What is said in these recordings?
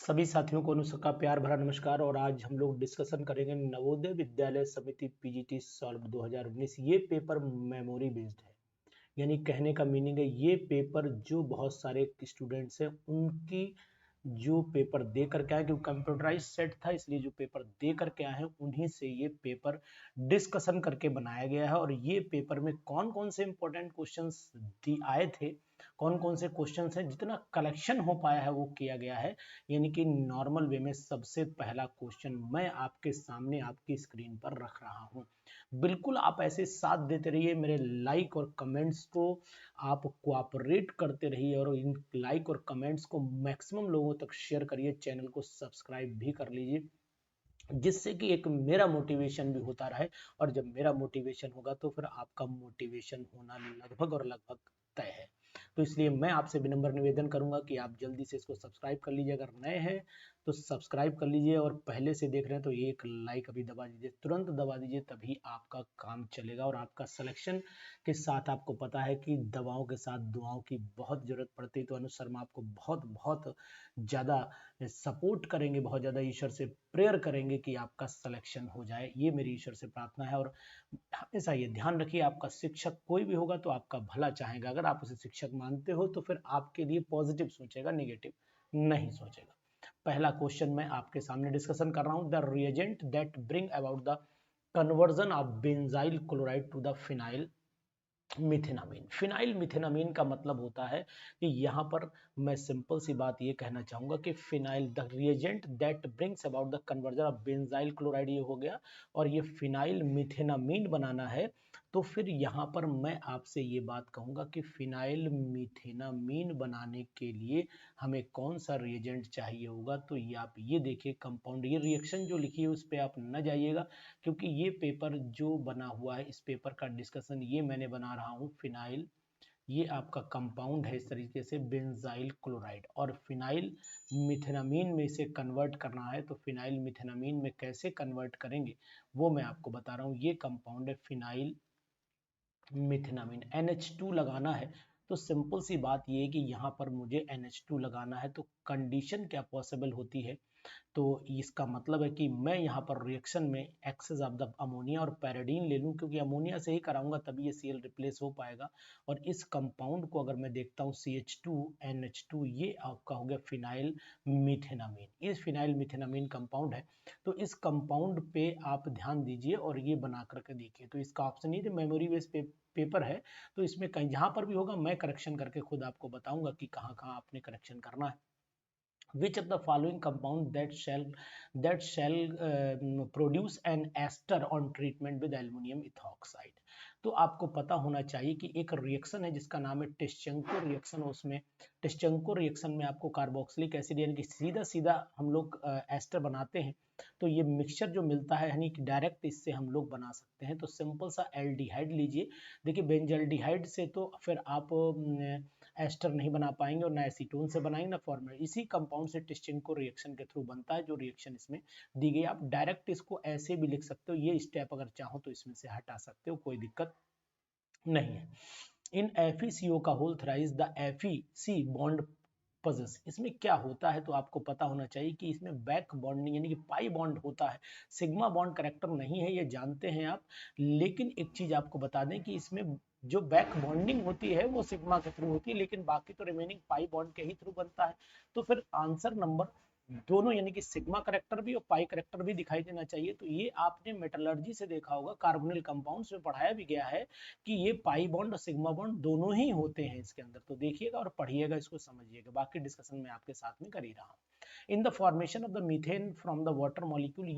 सभी साथियों को अनुष्का का प्यार भरा नमस्कार। और आज हम लोग डिस्कशन करेंगे नवोदय विद्यालय समिति पीजीटी सॉल्व 2019। ये पेपर मेमोरी बेस्ड है, यानी कहने का मीनिंग है ये पेपर जो बहुत सारे स्टूडेंट्स हैं उनकी जो पेपर दे करके आए, क्योंकि कंप्यूटराइज सेट था इसलिए जो पेपर दे करके आए हैं उन्हीं से ये पेपर डिस्कशन करके बनाया गया है। और ये पेपर में कौन कौन से इंपॉर्टेंट क्वेश्चंस आए थे, कौन कौन से क्वेश्चंस हैं, जितना कलेक्शन हो पाया है वो किया गया है। यानी कि नॉर्मल वे में सबसे पहला क्वेश्चन मैं आपके सामने आपकी स्क्रीन पर रख रहा हूं। बिल्कुल आप ऐसे साथ देते रहिए, मेरे लाइक और कमेंट्स को आप कोऑपरेट करते रहिए और इन लाइक और कमेंट्स को मैक्सिमम लोगों तक शेयर करिए। चैनल को सब्सक्राइब भी कर लीजिए, जिससे कि एक मेरा मोटिवेशन भी होता रहे। और जब मेरा मोटिवेशन होगा तो फिर आपका मोटिवेशन होना लगभग और लगभग तय है। तो इसलिए मैं आपसे विनम्र निवेदन करूंगा कि आप जल्दी से इसको सब्सक्राइब कर लीजिए। अगर नए हैं तो सब्सक्राइब कर लीजिए, और पहले से देख रहे हैं तो एक लाइक अभी दबा दीजिए, तुरंत दबा दीजिए, तभी आपका काम चलेगा। और आपका सिलेक्शन के साथ आपको पता है कि दवाओं के साथ दुआओं की बहुत जरूरत पड़ती है। तो अनुज शर्मा आपको बहुत बहुत ज़्यादा सपोर्ट करेंगे, बहुत ज़्यादा ईश्वर से प्रेयर करेंगे कि आपका सिलेक्शन हो जाए। ये मेरी ईश्वर से प्रार्थना है। और हमेशा ये ध्यान रखिए, आपका शिक्षक कोई भी होगा तो आपका भला चाहेगा। अगर आप उसे शिक्षक मानते हो तो फिर आपके लिए पॉजिटिव सोचेगा, नेगेटिव नहीं सोचेगा। पहला क्वेश्चन मैं आपके सामने डिस्कशन कर रहा हूं। The reagent that bring about the conversion of benzyl chloride to the phenyl methanamine. Phenyl methanamine का मतलब होता है कि यहाँ पर मैं सिंपल सी बात ये कहना चाहूंगा कि phenyl the reagent that brings about the conversion of benzyl chloride ये हो गया, और ये फिनाइल मिथेनामीन बनाना है। तो फिर यहाँ पर मैं आपसे ये बात कहूंगा कि फिनाइल मिथेनामीन बनाने के लिए हमें कौन सा रिएजेंट चाहिए होगा। तो ये आप ये देखिए कंपाउंड, ये रिएक्शन जो लिखी है उस पर आप न जाइएगा, क्योंकि ये पेपर जो बना हुआ है इस पेपर का डिस्कशन ये मैंने बना रहा हूँ। फिनाइल ये आपका कंपाउंड है इस तरीके से बेंजाइल क्लोराइड, और फिनाइल मिथेनामीन में इसे कन्वर्ट करना है। तो फिनाइल मिथेनामीन में कैसे कन्वर्ट करेंगे वो मैं आपको बता रहा हूँ। ये कंपाउंड है फिनाइल मिथेनामीन। NH2 लगाना है तो सिंपल सी बात ये है कि यहाँ पर मुझे NH2 लगाना है। तो कंडीशन क्या पॉसिबल होती है, तो इसका मतलब है कि मैं यहाँ पर रिएक्शन में एक्सेस ऑफ द अमोनिया और पैराडीन ले लूँ, क्योंकि अमोनिया से ही कराऊंगा तभी ये Cl रिप्लेस हो पाएगा। और इस कंपाउंड को अगर मैं देखता हूँ CH2NH2, ये आपका हो गया फिनाइल मिथेनामीन। ये फिनाइल मिथेनामीन कंपाउंड है। तो इस कंपाउंड पे आप ध्यान दीजिए और ये बना करके देखिए। तो इसका ऑप्शन ये मेमोरी बेस पेपर है, तो इसमें कहीं जहाँ पर भी होगा मैं करेक्शन करके खुद आपको बताऊंगा कि कहाँ कहाँ आपने करेक्शन करना है। Which of the following compound that shall produce an ester on treatment with aluminum ethoxide? तो आपको पता होना चाहिए कि एक रिएक्शन है जिसका नाम है टिश्चेंको रिएक्शन। उसमें टिश्चेंको रिएक्शन में आपको कार्बोक्सिलिक एसिड यानी कि सीधा सीधा हम लोग एस्टर बनाते हैं। तो ये मिक्सचर जो मिलता है यानी कि डायरेक्ट इससे हम लोग बना सकते हैं। तो सिंपल सा एल्डिहाइड लीजिए। देखिए बेंजल्डिहाइड से तो फिर आप एस्टर नहीं बना पाएंगे, और ना एसीटोन से बनाएंगे ना फॉर्मेट। इसी कंपाउंड से टिश्चेंको रिएक्शन के थ्रू बनता है जो रिएक्शन इसमें दी गई। आप डायरेक्ट इसको ऐसे भी लिख सकते हो, ये स्टेप अगर चाहो तो इसमें से हटा सकते हो, कोई दिक्कत नहीं है। इन FeCO का whole thrice the FeC bond possesses. इसमें क्या होता है तो आपको पता होना चाहिए कि इसमें बैक बॉन्डिंग यानी कि पाई बॉन्ड होता है। सिग्मा बॉन्ड करेक्टर नहीं है, ये जानते हैं आप। लेकिन एक चीज आपको बता दें कि इसमें जो बैक बॉन्डिंग होती है वो सिग्मा के थ्रू होती है, लेकिन बाकी तो रिमेनिंग पाई बॉन्ड के ही थ्रू बनता है। तो फिर आंसर नंबर दोनों यानी कि सिग्मा करेक्टर भी और पाई करेक्टर भी दिखाई देना चाहिए। तो ये आपने मेटलर्जी से देखा होगा, कार्बोनिल कंपाउंड्स में पढ़ाया भी गया है कि ये पाई बॉन्ड और सिग्मा बॉन्ड दोनों ही होते हैं इसके अंदर। तो देखिएगा और पढ़िएगा, इसको समझिएगा, बाकी डिस्कशन मैं आपके साथ में कर ही रहा हूँ। इन the formation of the methane from the water molecule,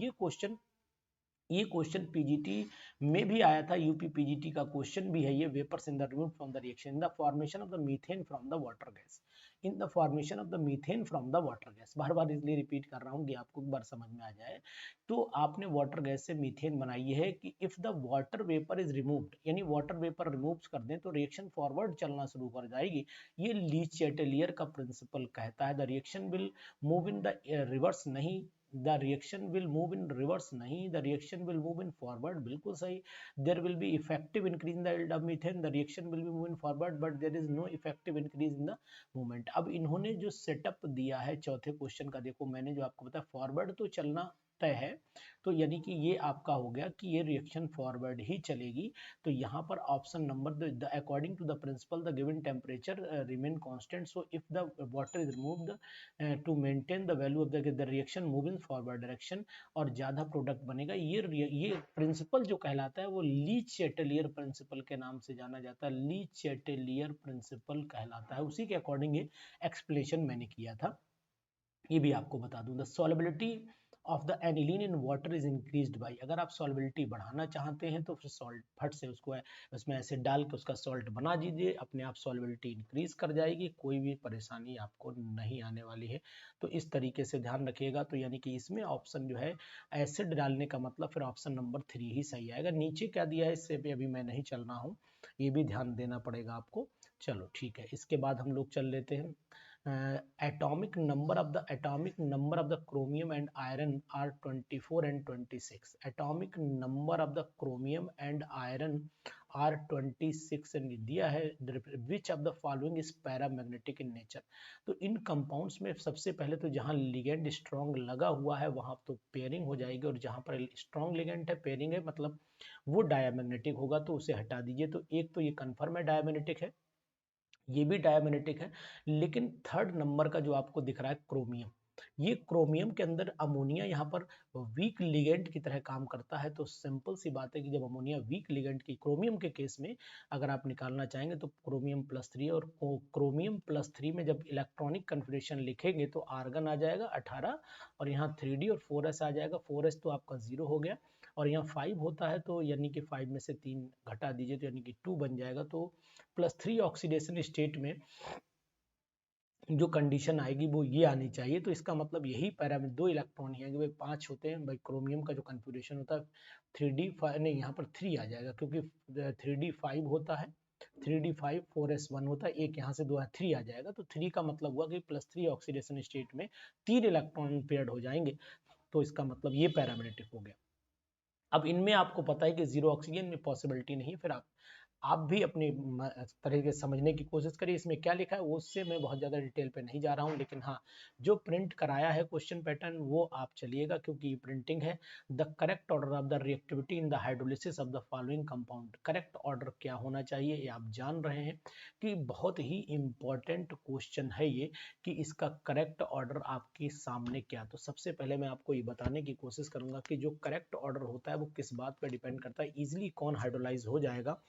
ये क्वेश्चन पीजीटी में भी आया था, यूपी पीजीटी का क्वेश्चन भी है ये। Vapours in the remove from the reaction in the formation of the methane from the water gas. In the formation of the methane from the water gas, बार बार इसलिए रिपीट कर रहा हूँ कि आपको एक बार समझ में आ जाए। तो आपने वाटर गैस से मीथेन बनाई है कि if the water vapour is removed, यानी वाटर वेपर रिमूव कर दें तो रिएक्शन फॉरवर्ड चलना शुरू कर जाएगी। ये ली चैटेलियर का प्रिंसिपल कहता है the reaction will move in the reverse, नहीं the reaction will move in reverse, नहीं, the reaction will move in forward, बिल्कुल सही। There will be effective increase in the yield of methane, the reaction will be move in forward but there is no effective increase in the movement. अब इन्होंने जो setup दिया है चौथे question का, देखो मैंने जो आपको बताया फॉरवर्ड तो चलना तय है, तो यानी कि ये आपका हो गया कि ये रिएक्शन फॉरवर्ड ही चलेगी। तो यहाँ पर option number the according to the principle the given temperature remain constant, so if the water is removed to maintain the value of the reaction move in forward direction, और ज्यादा product बनेगा। ये principal जो कहलाता है वो ली चैटेलियर principal के नाम से जाना जाता है, ली चैटेलियर प्रिंसिपल कहलाता है। उसी के अकॉर्डिंग ये एक्सप्लेनेशन मैंने किया था। ये भी आपको बता दूं, the solubility of the aniline in water is increased by, अगर आप सॉल्युबिलिटी बढ़ाना चाहते हैं तो फिर सॉल्ट फट से उसको उसमें ऐसे डाल के उसका सॉल्ट बना दीजिए, अपने आप सॉल्युबिलिटी इंक्रीज कर जाएगी, कोई भी परेशानी आपको नहीं आने वाली है। तो इस तरीके से ध्यान रखिएगा। तो यानी कि इसमें ऑप्शन जो है एसिड डालने का मतलब फिर ऑप्शन नंबर 3 ही सही आएगा। नीचे क्या दिया है इससे भी अभी मैं नहीं चल रहा हूँ, ये भी ध्यान देना पड़ेगा आपको। चलो ठीक है, इसके बाद हम लोग चल लेते हैं atomic number of the chromium and iron are 24 and 26. Atomic number of the chromium and iron are 26 and दिया है which of the following is paramagnetic in nature। तो इन कंपाउंड्स में सबसे पहले तो जहां लिगेंड स्ट्रॉन्ग लगा हुआ है वहां तो पेयरिंग हो जाएगी, और जहां पर स्ट्रॉन्ग लिगेंड है पेयरिंग है मतलब वो डायमैग्नेटिक होगा, तो उसे हटा दीजिए। तो एक तो ये कन्फर्म है डायमैग्नेटिक है, ये भी डायमैग्नेटिक है। लेकिन थर्ड नंबर का जो आपको दिख रहा है क्रोमियम, ये क्रोमियम के अंदर अमोनिया यहाँ पर वीक लिगेंड की तरह काम करता है। तो सिंपल सी बात है कि जब अमोनिया वीक लिगेंड की क्रोमियम के केस में अगर आप निकालना चाहेंगे तो क्रोमियम +3, और क्रोमियम +3 में जब इलेक्ट्रॉनिक कन्फिग्रेशन लिखेंगे तो आर्गन आ जाएगा 18, और यहाँ 3D और 4s आ जाएगा। 4s तो आपका 0 हो गया, और यहाँ 5 होता है तो यानी कि 5 में से 3 घटा दीजिए तो यानी कि 2 बन जाएगा। तो +3 ऑक्सीडेशन स्टेट में जो कंडीशन आएगी वो ये आनी चाहिए। तो इसका मतलब यही पैरामीटर, 2 इलेक्ट्रॉन ही आएंगे भाई, 5 होते हैं भाई, क्रोमियम का जो कन्फिग्रेशन होता है 3D5 नहीं, यहाँ पर 3 आ जाएगा क्योंकि 3D5 होता है, 3D5 4s1 होता है, एक यहाँ से 2 3 आ जाएगा। तो 3 का मतलब हुआ कि +3 ऑक्सीडेशन स्टेट में 3 इलेक्ट्रॉन पेयर्ड हो जाएंगे, तो इसका मतलब ये पैरामेग्नेटिक हो गया। अब इनमें आपको पता है कि 0 ऑक्सीजन में पॉसिबिलिटी नहीं, फिर आप भी अपनी तरीके से समझने की कोशिश करिए इसमें क्या लिखा है, उससे मैं बहुत ज़्यादा डिटेल पे नहीं जा रहा हूँ। लेकिन हाँ, जो प्रिंट कराया है क्वेश्चन पैटर्न वो आप चलिएगा क्योंकि ये प्रिंटिंग है। The correct order of the reactivity in the hydrolysis of the following compound, correct order क्या होना चाहिए ये आप जान रहे हैं कि बहुत ही इंपॉर्टेंट क्वेश्चन है ये, कि इसका करेक्ट ऑर्डर आपके सामने क्या। तो सबसे पहले मैं आपको ये बताने की कोशिश करूंगा कि जो करेक्ट ऑर्डर होता है वो किस बात पर डिपेंड करता है, इजिली कौन हाइड्रोलाइज हो जाएगा,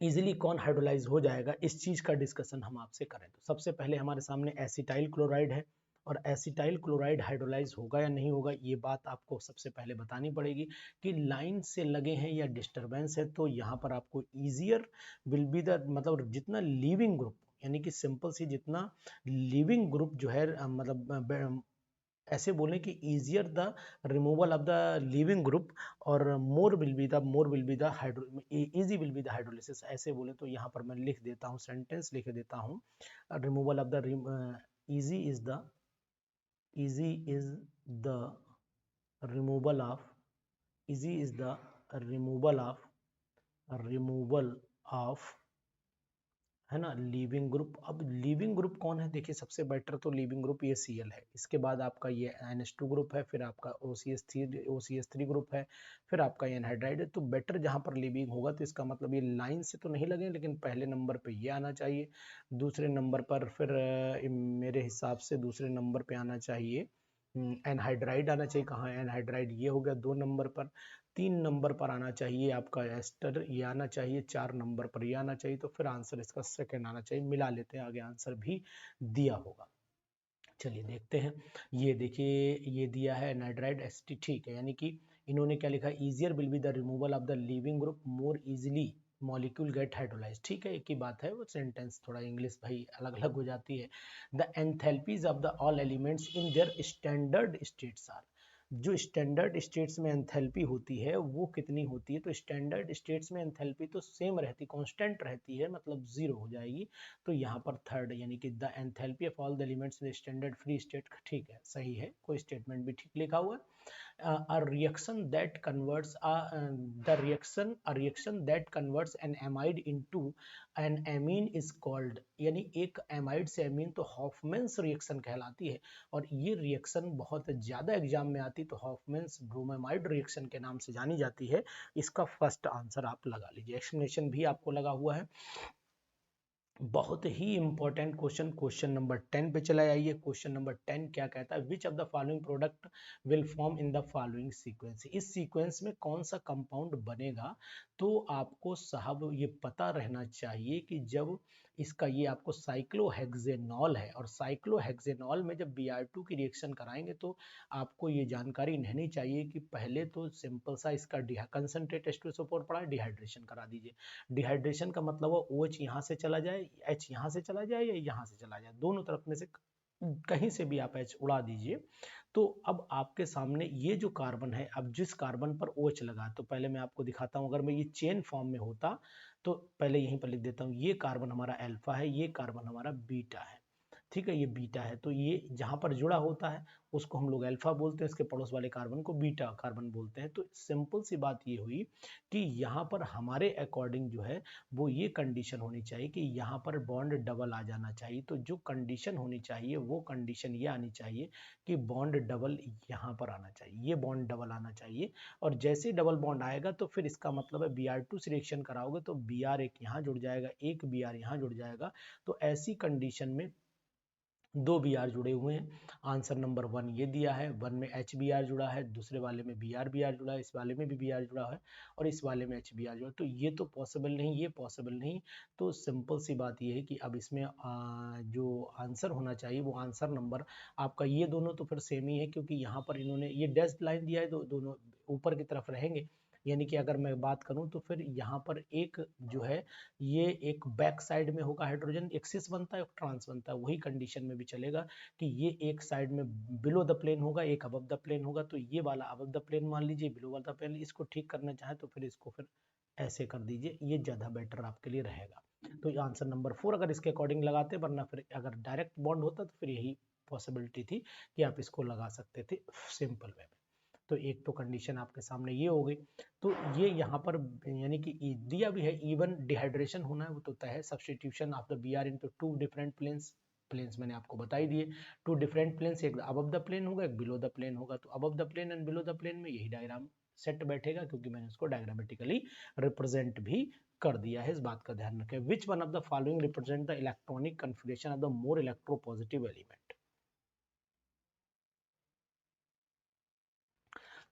इजीली कौन हाइड्रोलाइज हो जाएगा, इस चीज का डिस्कशन हम आपसे करें। तो सबसे पहले हमारे सामने एसिटाइल क्लोराइड है, और एसिटाइल क्लोराइड हाइड्रोलाइज होगा या नहीं होगा ये बात आपको सबसे पहले बतानी पड़ेगी कि लाइन से लगे हैं या डिस्टरबेंस है। तो यहाँ पर आपको ईजियर विल बी द, मतलब जितना लीविंग ग्रुप, यानी कि सिंपल सी जितना लीविंग ग्रुप जो है मतलब ऐसे बोलें कि easier the removal of the leaving group, और more will be the easy will be the hydrolysis, ऐसे बोले। तो यहाँ पर मैं लिख देता हूँ, सेंटेंस लिख देता हूँ, removal of the easy is the removal of removal of है ना लिविंग ग्रुप। अब लिविंग ग्रुप कौन है, देखिए सबसे बेटर तो लिविंग ग्रुप ये Cl है, इसके बाद आपका ये NH2 ग्रुप है, फिर आपका OCS3 ग्रुप है, फिर आपका एनहाइड्राइड है। तो बेटर जहां पर लिविंग होगा तो इसका मतलब ये लाइन से तो नहीं लगे, लेकिन पहले नंबर पे ये आना चाहिए, दूसरे नंबर पर फिर मेरे हिसाब से दूसरे नंबर पे आना चाहिए एनहाइड्राइड आना चाहिए। कहाँ एनहाइड्राइड, ये हो गया 2 नंबर पर। 3 नंबर पर आना चाहिए आपका एस्टर, ये आना चाहिए 4 नंबर पर ये आना चाहिए। तो फिर आंसर इसका सेकंड आना चाहिए, मिला लेते हैं, आगे आंसर भी दिया होगा। चलिए देखते हैं, ये देखिए ये दिया है एनहाइड्राइड एसिटी, ठीक है। यानी कि इन्होंने क्या लिखा, easier will be the removal of the leaving group, more easily molecule get hydrolyse, ठीक है, एक ही बात है, वो सेंटेंस थोड़ा इंग्लिश भाई अलग अलग हो जाती है। The enthalpies of the all elements in their standard states are, जो स्टैंडर्ड स्टेट्स में एंथैल्पी होती है वो कितनी होती है, तो स्टैंडर्ड स्टेट्स में एंथैल्पी तो सेम रहती, कांस्टेंट रहती है, मतलब जीरो हो जाएगी। तो यहाँ पर थर्ड यानी कि the enthalpy of all the elements in standard free state, ठीक है, सही है, कोई स्टेटमेंट भी ठीक लिखा हुआ है। A reaction that converts a reaction that converts an amide into an amine is called, यानी एक एमाइड से एमीन तो हॉफमैन्स रिएक्शन कहलाती है, और ये रिएक्शन बहुत ज्यादा एग्जाम में आती तो हॉफमैन्स ब्रोमाइड रिएक्शन के नाम से जानी जाती है। इसका फर्स्ट आंसर आप लगा लीजिए, एक्सप्लेनेशन भी आपको लगा हुआ है। बहुत ही इंपॉर्टेंट क्वेश्चन, क्वेश्चन नंबर 10 पे चला जाइए। क्वेश्चन नंबर 10 क्या कहता है, विच of the following product will form in the following sequence, इस सीक्वेंस में कौन सा कंपाउंड बनेगा। तो आपको साहब ये पता रहना चाहिए कि जब इसका ये आपको साइक्लोहेक्सेनॉल है, और साइक्लोहेक्सेनॉल में जब Br2 की रिएक्शन कराएंगे तो आपको ये जानकारी रहनी चाहिए कि पहले तो सिंपल सा इसका कंसंट्रेट H2SO4 पड़ा है, डिहाइड्रेशन करा दीजिए। डिहाइड्रेशन का मतलब वो OH यहाँ से चला जाए, H यहाँ से चला जाए या यहाँ से चला जाए, दोनों तरफ में से कहीं से भी आप H उड़ा दीजिए। तो अब आपके सामने ये जो कार्बन है, अब जिस कार्बन पर OH लगा, तो पहले मैं आपको दिखाता हूँ, अगर मैं ये चेन फॉर्म में होता तो पहले यहीं पर लिख देता हूँ, ये कार्बन हमारा अल्फा है, ये कार्बन हमारा बीटा है, ठीक है, ये बीटा है। तो ये जहां पर जुड़ा होता है उसको हम लोग अल्फा बोलते हैं, इसके पड़ोस वाले कार्बन को बीटा कार्बन बोलते हैं। तो सिंपल सी बात ये हुई कि यहाँ पर हमारे अकॉर्डिंग जो है वो ये कंडीशन होनी चाहिए कि यहाँ पर बॉन्ड डबल आ जाना चाहिए। तो जो कंडीशन होनी चाहिए वो कंडीशन ये आनी चाहिए कि बॉन्ड डबल यहाँ पर आना चाहिए, ये बॉन्ड डबल आना चाहिए। और जैसे डबल बॉन्ड आएगा तो फिर इसका मतलब है Br2 से रिएक्शन कराओगे तो Br एक यहाँ जुड़ जाएगा, एक Br यहाँ जुड़ जाएगा। तो ऐसी कंडीशन में दो Br जुड़े हुए हैं। आंसर नंबर 1 ये दिया है, 1 में HBr जुड़ा है, दूसरे वाले में Br जुड़ा है, इस वाले में भी Br जुड़ा है, और इस वाले में HBr जुड़ा है। तो ये तो पॉसिबल नहीं, ये पॉसिबल नहीं। तो सिंपल सी बात ये है कि अब इसमें जो आंसर होना चाहिए वो आंसर नंबर आपका, ये दोनों तो फिर सेम ही है, क्योंकि यहाँ पर इन्होंने ये डैश लाइन दिया है तो दोनों ऊपर की तरफ रहेंगे। यानी कि अगर मैं बात करूं तो फिर यहाँ पर एक जो है ये एक बैक साइड में होगा, हाइड्रोजन एक्सिस बनता है, एक ट्रांस बनता है, वही कंडीशन में भी चलेगा कि ये एक साइड में बिलो द प्लेन होगा, एक अबव द प्लेन होगा। तो ये वाला अबव द प्लेन मान लीजिए, बिलो वाला प्लेन, इसको ठीक करना चाहे तो फिर इसको फिर ऐसे कर दीजिए, ये ज्यादा बेटर आपके लिए रहेगा। तो आंसर नंबर 4 अगर इसके अकॉर्डिंग लगाते, वरना फिर अगर डायरेक्ट बॉन्ड होता तो फिर यही पॉसिबिलिटी थी कि आप इसको लगा सकते थे सिंपल वे में। तो एक तो कंडीशन आपके सामने ये हो गई। तो ये यहाँ पर यानी कि दिया भी है इवन डिहाइड्रेशन होना है वो तो तय है, substitution of the Br into two different planes, planes मैंने आपको बता ही दिए, टू डिफरेंट प्लेन्स, एक अबव द प्लेन होगा, एक बिलो द प्लेन होगा। तो above the plane and below the plane में यही डायग्राम सेट बैठेगा, क्योंकि मैंने उसको डायग्रामेटिकली रिप्रेजेंट भी कर दिया है, इस बात का ध्यान रखें। Which one of the following represent the electronic configuration of the more electropositive element.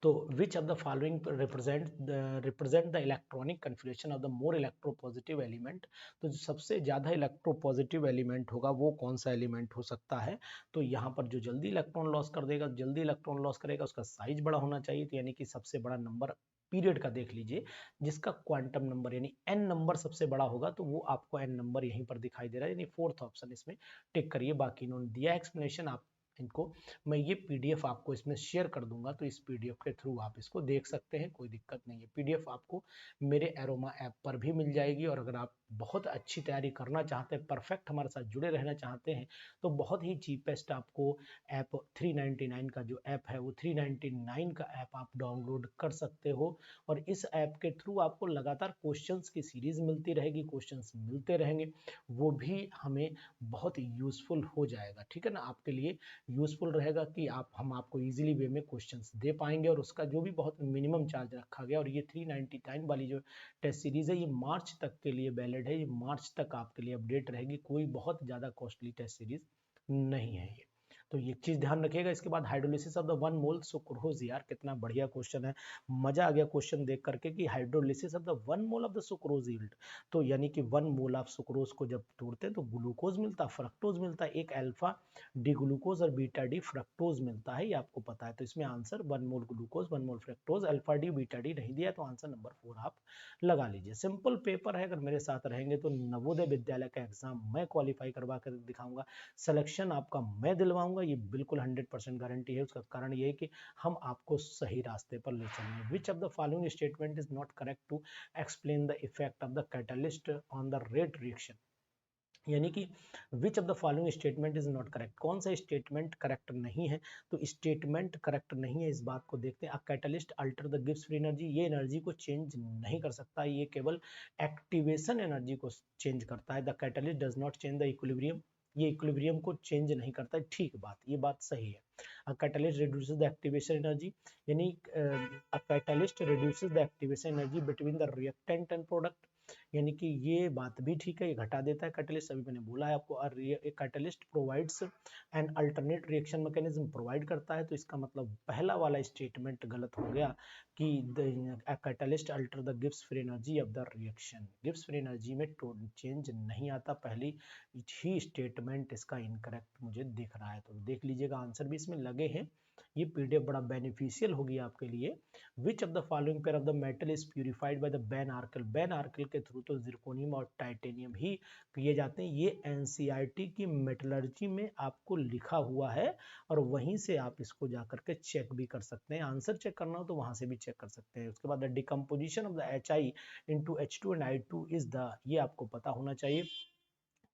तो which of the following represent the electronic configuration of the more electropositive element। तो जो सबसे ज्यादा इलेक्ट्रोपॉजिटिव एलिमेंट होगा वो कौन सा एलिमेंट हो सकता है। तो यहाँ पर जो जल्दी इलेक्ट्रॉन लॉस कर देगा, जल्दी इलेक्ट्रॉन लॉस करेगा, उसका साइज बड़ा होना चाहिए। तो यानी कि सबसे बड़ा नंबर पीरियड का देख लीजिए, जिसका क्वांटम नंबर यानी n नंबर सबसे बड़ा होगा, तो वो आपको n नंबर यहीं पर दिखाई दे रहा है, यानी फोर्थ ऑप्शन इसमें टिक करिए। बाकी इन्होंने दिया एक्सप्लेनेशन, आप इनको मैं ये पीडीएफ आपको इसमें शेयर कर दूंगा, तो इस पीडीएफ के थ्रू आप इसको देख सकते हैं, कोई दिक्कत नहीं है। पीडीएफ आपको मेरे एरोमा ऐप पर भी मिल जाएगी। और अगर आप बहुत अच्छी तैयारी करना चाहते हैं, परफेक्ट हमारे साथ जुड़े रहना चाहते हैं, तो बहुत ही चीपेस्ट आपको ऐप 399 का जो ऐप है वो 399 का ऐप आप डाउनलोड कर सकते हो। और इस ऐप के थ्रू आपको लगातार क्वेश्चंस की सीरीज मिलती रहेगी, क्वेश्चंस मिलते रहेंगे, वो भी हमें बहुत यूजफुल हो जाएगा, ठीक है ना, आपके लिए यूजफुल रहेगा कि हम आपको इजीली वे में क्वेश्चंस दे पाएंगे। और उसका जो भी बहुत मिनिमम चार्ज रखा गया, और ये 399 वाली जो टेस्ट सीरीज है ये मार्च तक के लिए वैलिड है, ये मार्च तक आपके लिए अपडेट रहेगी, कोई बहुत ज़्यादा कॉस्टली टेस्ट सीरीज नहीं है ये। तो ये चीज ध्यान रखिएगा। इसके बाद hydrolysis of the 1 mole sucrose, यार कितना बढ़िया क्वेश्चन है, मजा आ गया क्वेश्चन देख करके कि hydrolysis of the 1 mole of the sucrose yield. तो यानी कि 1 मोल ऑफ सुक्रोज को जब तोड़ते हैं तो ग्लूकोज मिलता है, फ्रक्टोज मिलता है, एक अल्फा डी ग्लूकोज और बीटा डी फ्रक्टोज मिलता है, ये आपको पता है। तो इसमें answer 1 mole glucose 1 mole fructose, alpha D beta D नहीं दिया, तो आंसर नंबर 4 आप लगा लीजिए। सिंपल पेपर है, अगर मेरे साथ रहेंगे तो नवोदय विद्यालय का एग्जाम मैं क्वालिफाई करवा कर दिखाऊंगा, सिलेक्शन आपका मैं दिलवाऊंगा, ये बिल्कुल 100% गारंटी है। उसका कारण ये है कि हम आपको सही रास्ते पर ले चलेंगे। Which of the following statement is not correct to explain the effect of the catalyst on the rate reaction, यानी कि which of the following statement is not correct, कौन सा स्टेटमेंट करेक्ट नहीं है। तो स्टेटमेंट करेक्ट नहीं है, इस बात को देखते हैं। A catalyst alter the Gibbs free energy, ये एनर्जी को चेंज नहीं कर सकता, ये केवल एक्टिवेशन एनर्जी को चेंज करता है। The catalyst does not change the equilibrium, ये इक्विलिब्रियम को चेंज नहीं करता है। ठीक बात, ये बात सही है। A catalyst reduces the activation energy, यानी a catalyst reduces the activation energy between the reactant and product, यानी कि ये बात भी ठीक है, ये घटा देता है कैटलिस्ट। अभी मैंने बोला है आपको, catalyst provides an alternate reaction mechanism, provide करता है। तो इसका मतलब पहला वाला स्टेटमेंट गलत हो गया कि catalyst alter the Gibbs free energy of the reaction, Gibbs free energy में चेंज नहीं आता, पहली ही स्टेटमेंट इसका इनकरेक्ट मुझे दिख रहा है। तो देख लीजिएगा, आंसर भी इसमें लगे हैं। ये पीडीएफ बड़ा बेनिफिशियल होगी आपके लिए। Which of the following pair of the metal is purified by the van Arkel, van Arkel के थ्रू तो जिरकोनियम और टाइटेनियम ही किए जाते हैं। ये एनसीईआरटी की मेटलर्जी में आपको लिखा हुआ है, और वहीं से आप इसको जाकर के चेक भी कर सकते हैं। आंसर चेक करना हो तो वहां से भी चेक कर सकते हैं। उसके बाद the decomposition of the HI into H2 and I2 is the, ये आपको पता होना चाहिए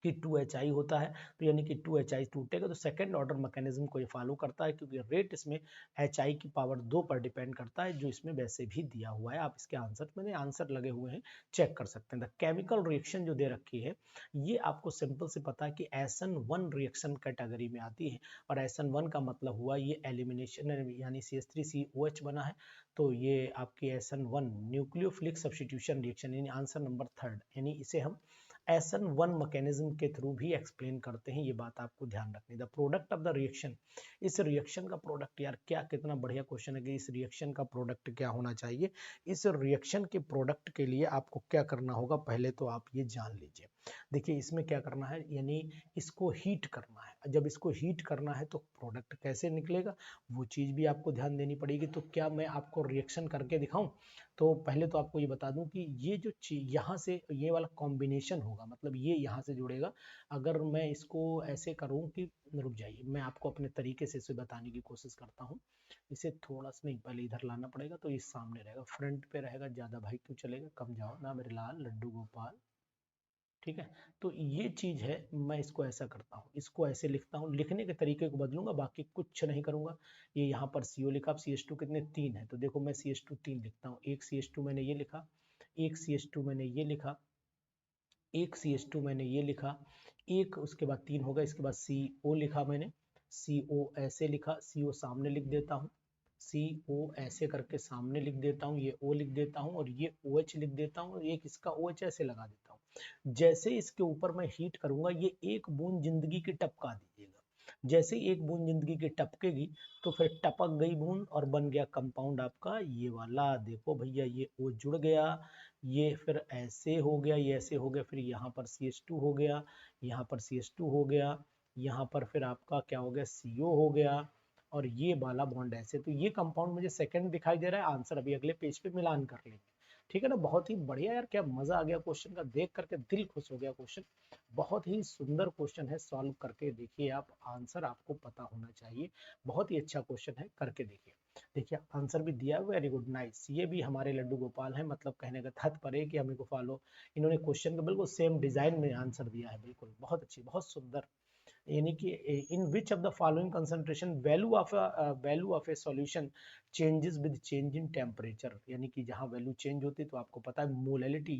कि 2HI होता है, तो यानी कि 2HI टूटेगा तो सेकंड ऑर्डर मैकेनिज्म को ये फॉलो करता है, क्योंकि रेट इसमें HI की पावर 2 पर डिपेंड करता है, जो इसमें वैसे भी दिया हुआ है। आप इसके आंसर, मैंने आंसर लगे हुए हैं, चेक कर सकते हैं। द केमिकल रिएक्शन जो दे रखी है, ये आपको सिंपल से पता है कि SN1 रिएक्शन कैटेगरी में आती है, और SN1 का मतलब हुआ ये एलिमिनेशन, यानी CH3COH बना है, तो ये आपकी SN1 न्यूक्लियोफिलिक सब्स्टिट्यूशन रिएक्शन, यानी आंसर नंबर 3, यानी इसे हम SN1 मैकेनिज्म के थ्रू भी एक्सप्लेन करते हैं। ये बात आपको ध्यान रखनी। The product of the reaction, इस रिएक्शन का प्रोडक्ट, यार क्या कितना बढ़िया क्वेश्चन है कि इस रिएक्शन का प्रोडक्ट क्या होना चाहिए। इस रिएक्शन के प्रोडक्ट के लिए आपको क्या करना होगा, पहले तो आप ये जान लीजिए। देखिए इसमें क्या करना है, यानी इसको हीट करना है। जब इसको हीट करना है तो प्रोडक्ट कैसे निकलेगा, वो चीज भी आपको ध्यान देनी पड़ेगी। तो क्या मैं आपको रिएक्शन करके दिखाऊं? तो पहले तो आपको ये बता दूं कि ये जो चीज यहाँ से ये वाला कॉम्बिनेशन होगा, मतलब ये यहाँ से जुड़ेगा। अगर मैं इसको ऐसे करूं कि, रुक जाइए, मैं आपको अपने तरीके से इसे बताने की कोशिश करता हूँ। इसे थोड़ा सा नहीं, पहले इधर लाना पड़ेगा, तो ये सामने रहेगा, फ्रंट पे रहेगा। ज्यादा भाई क्यों चलेगा, कम जाओ ना मेरे लाल लड्डू गोपाल। ठीक है, तो ये चीज है, मैं इसको ऐसा करता हूँ, इसको ऐसे लिखता हूँ, लिखने के तरीके को बदलूंगा, बाकी कुछ नहीं करूंगा। ये यहाँ पर CO लिखा, अब CH2 कितने, 3 है, तो देखो मैं CH2 3 लिखता हूँ। एक CH2 मैंने ये लिखा, एक CH2 मैंने ये लिखा, एक CH2 मैंने ये लिखा, एक, उसके बाद 3 होगा, इसके बाद CO लिखा मैंने, CO ऐसे लिखा, CO सामने लिख देता हूँ, CO ऐसे करके सामने लिख देता हूँ, ये O लिख देता हूँ, और ये OH लिख देता हूँ, और एक इसका OH ऐसे लगा देता हूँ। जैसे इसके ऊपर मैं हीट करूंगा, ये एक बूंद जिंदगी की टपका दीजिएगा। जैसे ही एक बूंद जिंदगी की टपकेगी, तो फिर टपक गई बूंद और बन गया कंपाउंड आपका ये वाला। देखो भैया, ये O जुड़ गया, ये फिर ऐसे हो गया, ये ऐसे हो गया, फिर यहाँ पर CH2 हो गया, यहाँ पर CH2 हो गया, यहाँ पर फिर आपका क्या हो गया, CO हो गया, और ये वाला बॉन्ड ऐसे। तो ये कंपाउंड मुझे सेकंड दिखाई दे रहा है। आंसर अभी अगले पेज पे मिलान कर लेंगे। ठीक है ना, बहुत ही बढ़िया यार, क्या मजा आ गया क्वेश्चन का, देख करके दिल खुश हो गया। क्वेश्चन बहुत ही सुंदर क्वेश्चन है, सॉल्व करके देखिए आप, आंसर आपको पता होना चाहिए। बहुत ही अच्छा क्वेश्चन है, करके देखिए। देखिए आंसर भी दिया, वेरी गुड, नाइस। ये भी हमारे लड्डू गोपाल हैं, मतलब कहने का तात्पर्य कि हमें को फॉलो, इन्होंने क्वेश्चन का बिल्कुल सेम डिजाइन में आंसर दिया है, बिल्कुल बहुत अच्छी, बहुत सुंदर। यानी कि in which of the following concentration value of a solution changes with change in temperature, यानी कि जहां वैल्यू चेंज होती है, तो आपको पता है मोलैलिटी,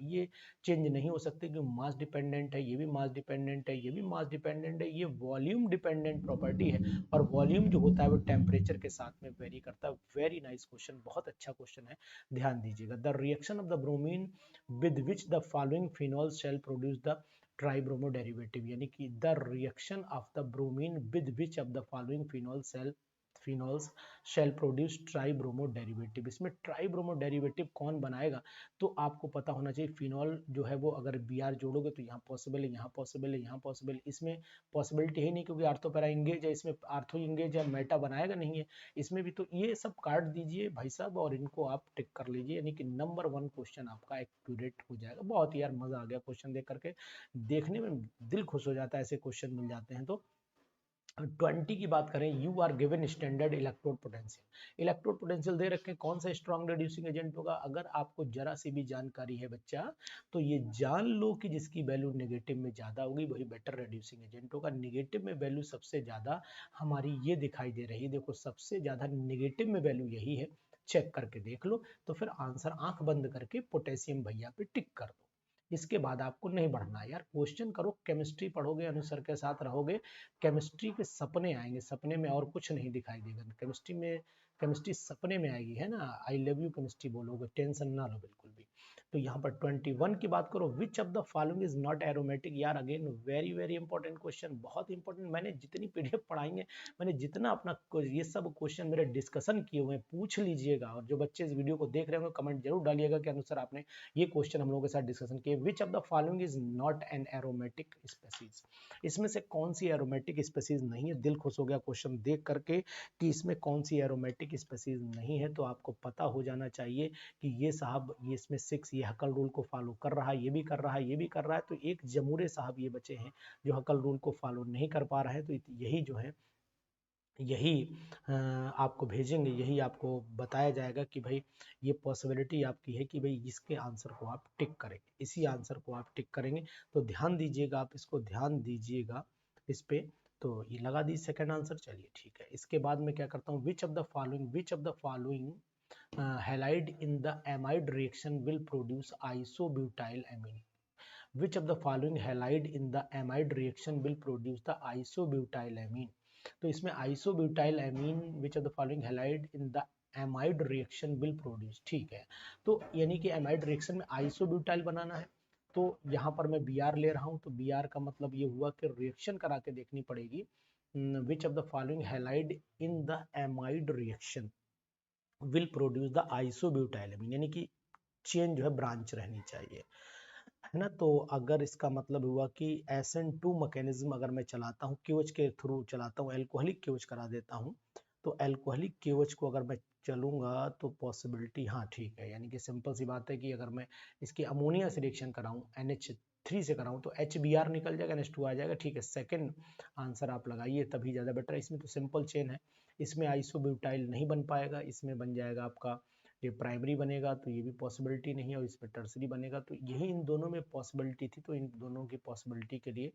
ये चेंज नहीं हो सकती, क्योंकि मास डिपेंडेंट है, ये भी मास डिपेंडेंट है, ये भी मास डिपेंडेंट है, ये वॉल्यूम डिपेंडेंट प्रॉपर्टी है, और वॉल्यूम जो होता है वो टेम्परेचर के साथ में वेरी करता है। वेरी नाइस क्वेश्चन, बहुत अच्छा क्वेश्चन है, ध्यान दीजिएगा। The reaction of the bromine with which the following phenols shall produce the tribromo derivative, यानी कि the reaction of the bromine with which of the following phenols shall produce tribromo derivative. इसमें tribromo derivative कौन बनाएगा, तो आपको पता होना चाहिए। फिनॉल जो है वो अगर Br जोड़ोगे तो यहाँ पॉसिबल है, यहाँ पॉसिबल है, यहाँ पॉसिबल है, इसमें पॉसिबिलिटी है नहीं, क्योंकि आर्थो पैरा इंगेज है, इसमें आर्थो इंगेज है, मेटा बनाएगा नहीं है इसमें भी। तो ये सब काट दीजिए भाई साहब, और इनको आप टिक कर लीजिए, यानी कि नंबर 1 क्वेश्चन आपका एक्यूरेट हो जाएगा। बहुत ही यार मजा आ गया क्वेश्चन देख करके, देखने में दिल खुश हो जाता है, ऐसे क्वेश्चन मिल जाते हैं तो। 20 की बात करें, you are given standard electrode potential. Electrode potential दे रखे हैं, कौन सा स्ट्रॉन्ग रिड्यूसिंग एजेंट होगा। अगर आपको जरा सी भी जानकारी है बच्चा, तो ये जान लो कि जिसकी वैल्यू नेगेटिव में ज्यादा होगी वही बेटर रिड्यूसिंग एजेंट होगा। नेगेटिव में वैल्यू सबसे ज्यादा हमारी ये दिखाई दे रही है, देखो सबसे ज्यादा नेगेटिव में वैल्यू यही है, चेक करके देख लो। तो फिर आंसर आंख बंद करके पोटेशियम भैया पे टिक कर दो। इसके बाद आपको नहीं बढ़ना यार, क्वेश्चन करो, केमिस्ट्री पढ़ोगे, अनुसर के साथ रहोगे, केमिस्ट्री के सपने आएंगे, सपने में और कुछ नहीं दिखाई देगा। केमिस्ट्री में, केमिस्ट्री सपने में आएगी, है ना, आई लव यू केमिस्ट्री बोलोगे, टेंशन ना लो बिल्कुल भी। तो यहाँ पर 21 की बात करो, which of the following is not aromatic. यार again very very important question, बहुत इंपॉर्टेंट। मैंने जितनी पीडीएफ पढ़ाई है, मैंने जितना अपना ये सब क्वेश्चन मेरे डिस्कशन किए हुए हैं, पूछ लीजिएगा। और जो बच्चे इस वीडियो को देख रहे होंगे कमेंट जरूर डालिएगा कि अनुसार आपने ये क्वेश्चन हम लोगों के साथ डिस्कशन किए। विच of the following is not an aromatic species. इसमें से कौन सी एरोमेटिक स्पेसीज नहीं है। दिल खुश हो गया क्वेश्चन देख करके कि इसमें कौन सी एरोमेटिक स्पेसीज नहीं है। तो आपको पता हो जाना चाहिए कि ये साहब, ये इसमें 6 ये हकल रूल को फॉलो कर रहा है, ये भी कर रहा है, ये भी कर रहा है। तो एक जमूरे साहब ये बचे हैं जो हकल रूल को फॉलो नहीं कर पा रहे हैं। तो यही जो है, यही आपको भेजेंगे, यही आपको बताया जाएगा कि भाई ये पॉसिबिलिटी आपकी है कि भाई इसके आंसर को आप टिक करेंगे, इसी आंसर को आप टिक करेंगे। तो ध्यान दीजिएगा, आप इसको ध्यान दीजिएगा इस पे। तो ये लगा दी सेकंड आंसर, चलिए ठीक है। इसके बाद मैं क्या करता हूँ, विच of the following halide in the amide reaction will produce isobutyl amine. Which of the following halide in the amide reaction will produce the isobutyl amine? तो इसमें isobutyl amine which of the following halide in the amide reaction will produce, ठीक है। तो यानी कि amide reaction में isobutyl बनाना है, तो यहाँ पर मैं Br ले रहा हूँ। तो Br का मतलब ये हुआ कि रिएक्शन करा के देखनी पड़ेगी। Which of the following halide in the amide reaction will produce the isobutyl amine, यानी कि चेन जो है ब्रांच रहनी चाहिए, है ना। तो अगर इसका मतलब हुआ कि SN2 मैकेनिज्म अगर मैं चलाता हूँ, क्यूएच के थ्रू चलाता हूँ, एल्कोहलिक क्यूएच करा देता हूँ, तो एल्कोहलिक क्यूएच को अगर मैं चलूंगा तो पॉसिबिलिटी, हाँ ठीक है, यानी कि सिंपल सी बात है कि अगर मैं इसकी अमोनिया से रिएक्शन कराऊं, NH3 से कराऊं, तो HBr निकल जाएगा, NH2 आ जाएगा, ठीक है। सेकंड आंसर आप लगाइए, तभी ज़्यादा बेटर है। इसमें तो सिंपल चेन है, इसमें आइसोब्यूटाइल नहीं बन पाएगा, इसमें बन जाएगा आपका ये प्राइमरी बनेगा, तो ये भी पॉसिबिलिटी नहीं है, और इस पर टर्सरी बनेगा। तो यही इन दोनों में पॉसिबिलिटी थी, तो इन दोनों की पॉसिबिलिटी के लिए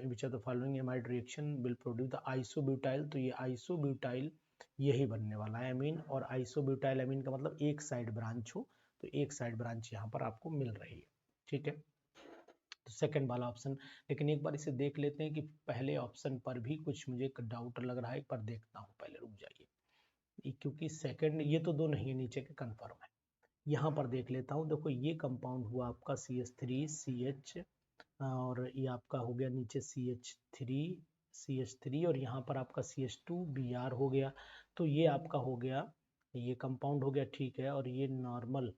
which are the following amide reaction will produce the isobutyl, तो ये आइसोब्यूटाइल यही बनने वाला है अमीन। और आइसोब्यूटाइल अमीन का मतलब एक साइड ब्रांच हो, तो एक साइड ब्रांच यहाँ पर आपको मिल रही है, ठीक है। तो सेकंड वाला ऑप्शन, लेकिन एक बार इसे देख लेते हैं कि पहले ऑप्शन पर भी कुछ मुझे डाउट लग रहा है, एक बार देखता हूँ, पहले रुक जाइए, क्योंकि सेकंड ये तो दो नहीं है, नीचे के कंफर्म है। यहाँ पर देख लेता हूँ, देखो ये कंपाउंड हुआ आपका CH3CH, और ये आपका हो गया नीचे CH3 और यहाँ पर आपका CH2Br हो गया। तो ये आपका हो गया, ये कंपाउंड हो गया, ठीक है। और ये नॉर्मल,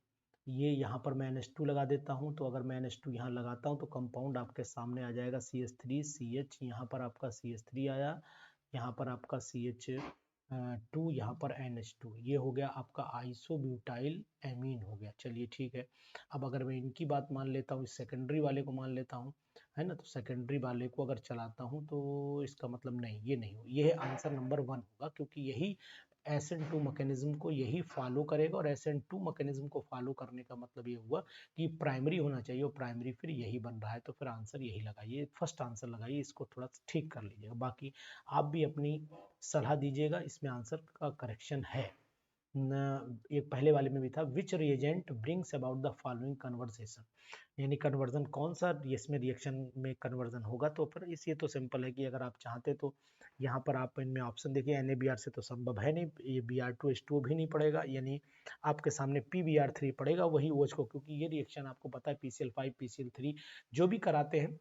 ये यहाँ पर मैं NH2 लगा देता हूँ। तो अगर मैं NH2 यहाँ लगाता हूँ तो कंपाउंड आपके सामने आ जाएगा CH3CH, यहाँ पर आपका CH3 आया, यहाँ पर आपका CH2, यहाँ पर NH2, ये हो गया आपका आइसोब्यूटाइल एमीन हो गया। चलिए ठीक है। अब अगर मैं इनकी बात मान लेता हूँ, इस सेकेंडरी वाले को मान लेता हूँ, है ना, तो सेकेंडरी वाले को अगर चलाता हूँ तो इसका मतलब नहीं, ये नहीं हो, ये है आंसर नंबर 1 होगा, क्योंकि यही SN2 मैकेनिज्म को यही फॉलो करेगा। और SN2 मैकेनिज्म को फॉलो करने का मतलब ये हुआ कि प्राइमरी होना चाहिए, और प्राइमरी फिर यही बन रहा है, तो फिर आंसर यही लगाइए, फर्स्ट आंसर लगाइए। इसको थोड़ा ठीक कर लीजिएगा, बाकी आप भी अपनी सलाह दीजिएगा, इसमें आंसर का करेक्शन है न। ये पहले वाले में भी था, which reagent brings about the following conversation, यानी कन्वर्जन कौन सा इसमें रिएक्शन में कन्वर्जन होगा। तो फिर इस, ये तो सिंपल है कि अगर आप चाहते तो यहाँ पर आप इनमें ऑप्शन देखिए, NaBr से तो संभव है नहीं, ये Br2H2 भी नहीं पड़ेगा, यानी आपके सामने PBr3 पड़ेगा, वही OH को, क्योंकि ये रिएक्शन आपको पता है PCl5 PCl3 जो भी कराते हैं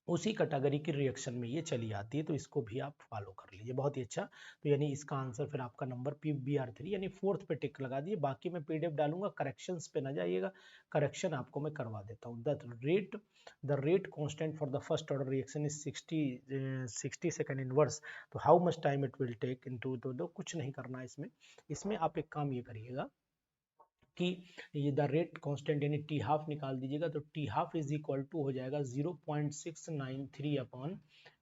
उसी कैटेगरी की रिएक्शन में ये चली आती है। तो इसको भी आप फॉलो कर लीजिए, बहुत ही अच्छा। तो यानी इसका आंसर फिर आपका नंबर PBr3 यानी 4th पे टिक लगा दिए। बाकी मैं PDF डालूंगा, करेक्शंस पे ना जाइएगा, करेक्शन आपको मैं करवा देता हूँ। The rate constant for the first order reaction is 60 second inverse, तो how much time it will take into, तो कुछ नहीं करना है इसमें आप एक काम ये करिएगा कि ये द रेट कांस्टेंट यानी टी हाफ निकाल दीजिएगा। तो t half is equal to हो जाएगा 0.693 अपॉन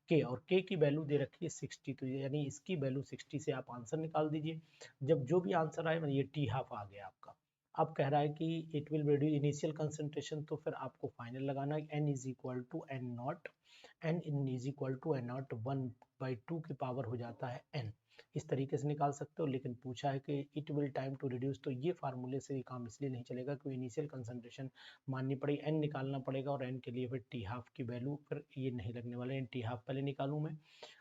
के, और के की वैल्यू दे रखी है 60, तो यानी इसकी वैल्यू 60 से आप आंसर निकाल दीजिए। जब जो भी आंसर आए, ये टी हाफ आ गया आपका। अब कह रहा है कि it will reduce initial concentration, तो फिर आपको फाइनल लगाना है n is equal to n naught, n is equal to n naught 1/2 की पावर हो जाता है n। इस तरीके से निकाल सकते हो, लेकिन पूछा है कि it will time to reduce, तो ये फार्मूले से काम इसलिए नहीं चलेगा क्योंकि इनिशियल कंसंट्रेशन माननी पड़ेगी, n निकालना पड़ेगा, और n के लिए फिर टी हाफ की वैल्यू फिर ये नहीं लगने वाले, टी हाफ पहले निकालूं मैं,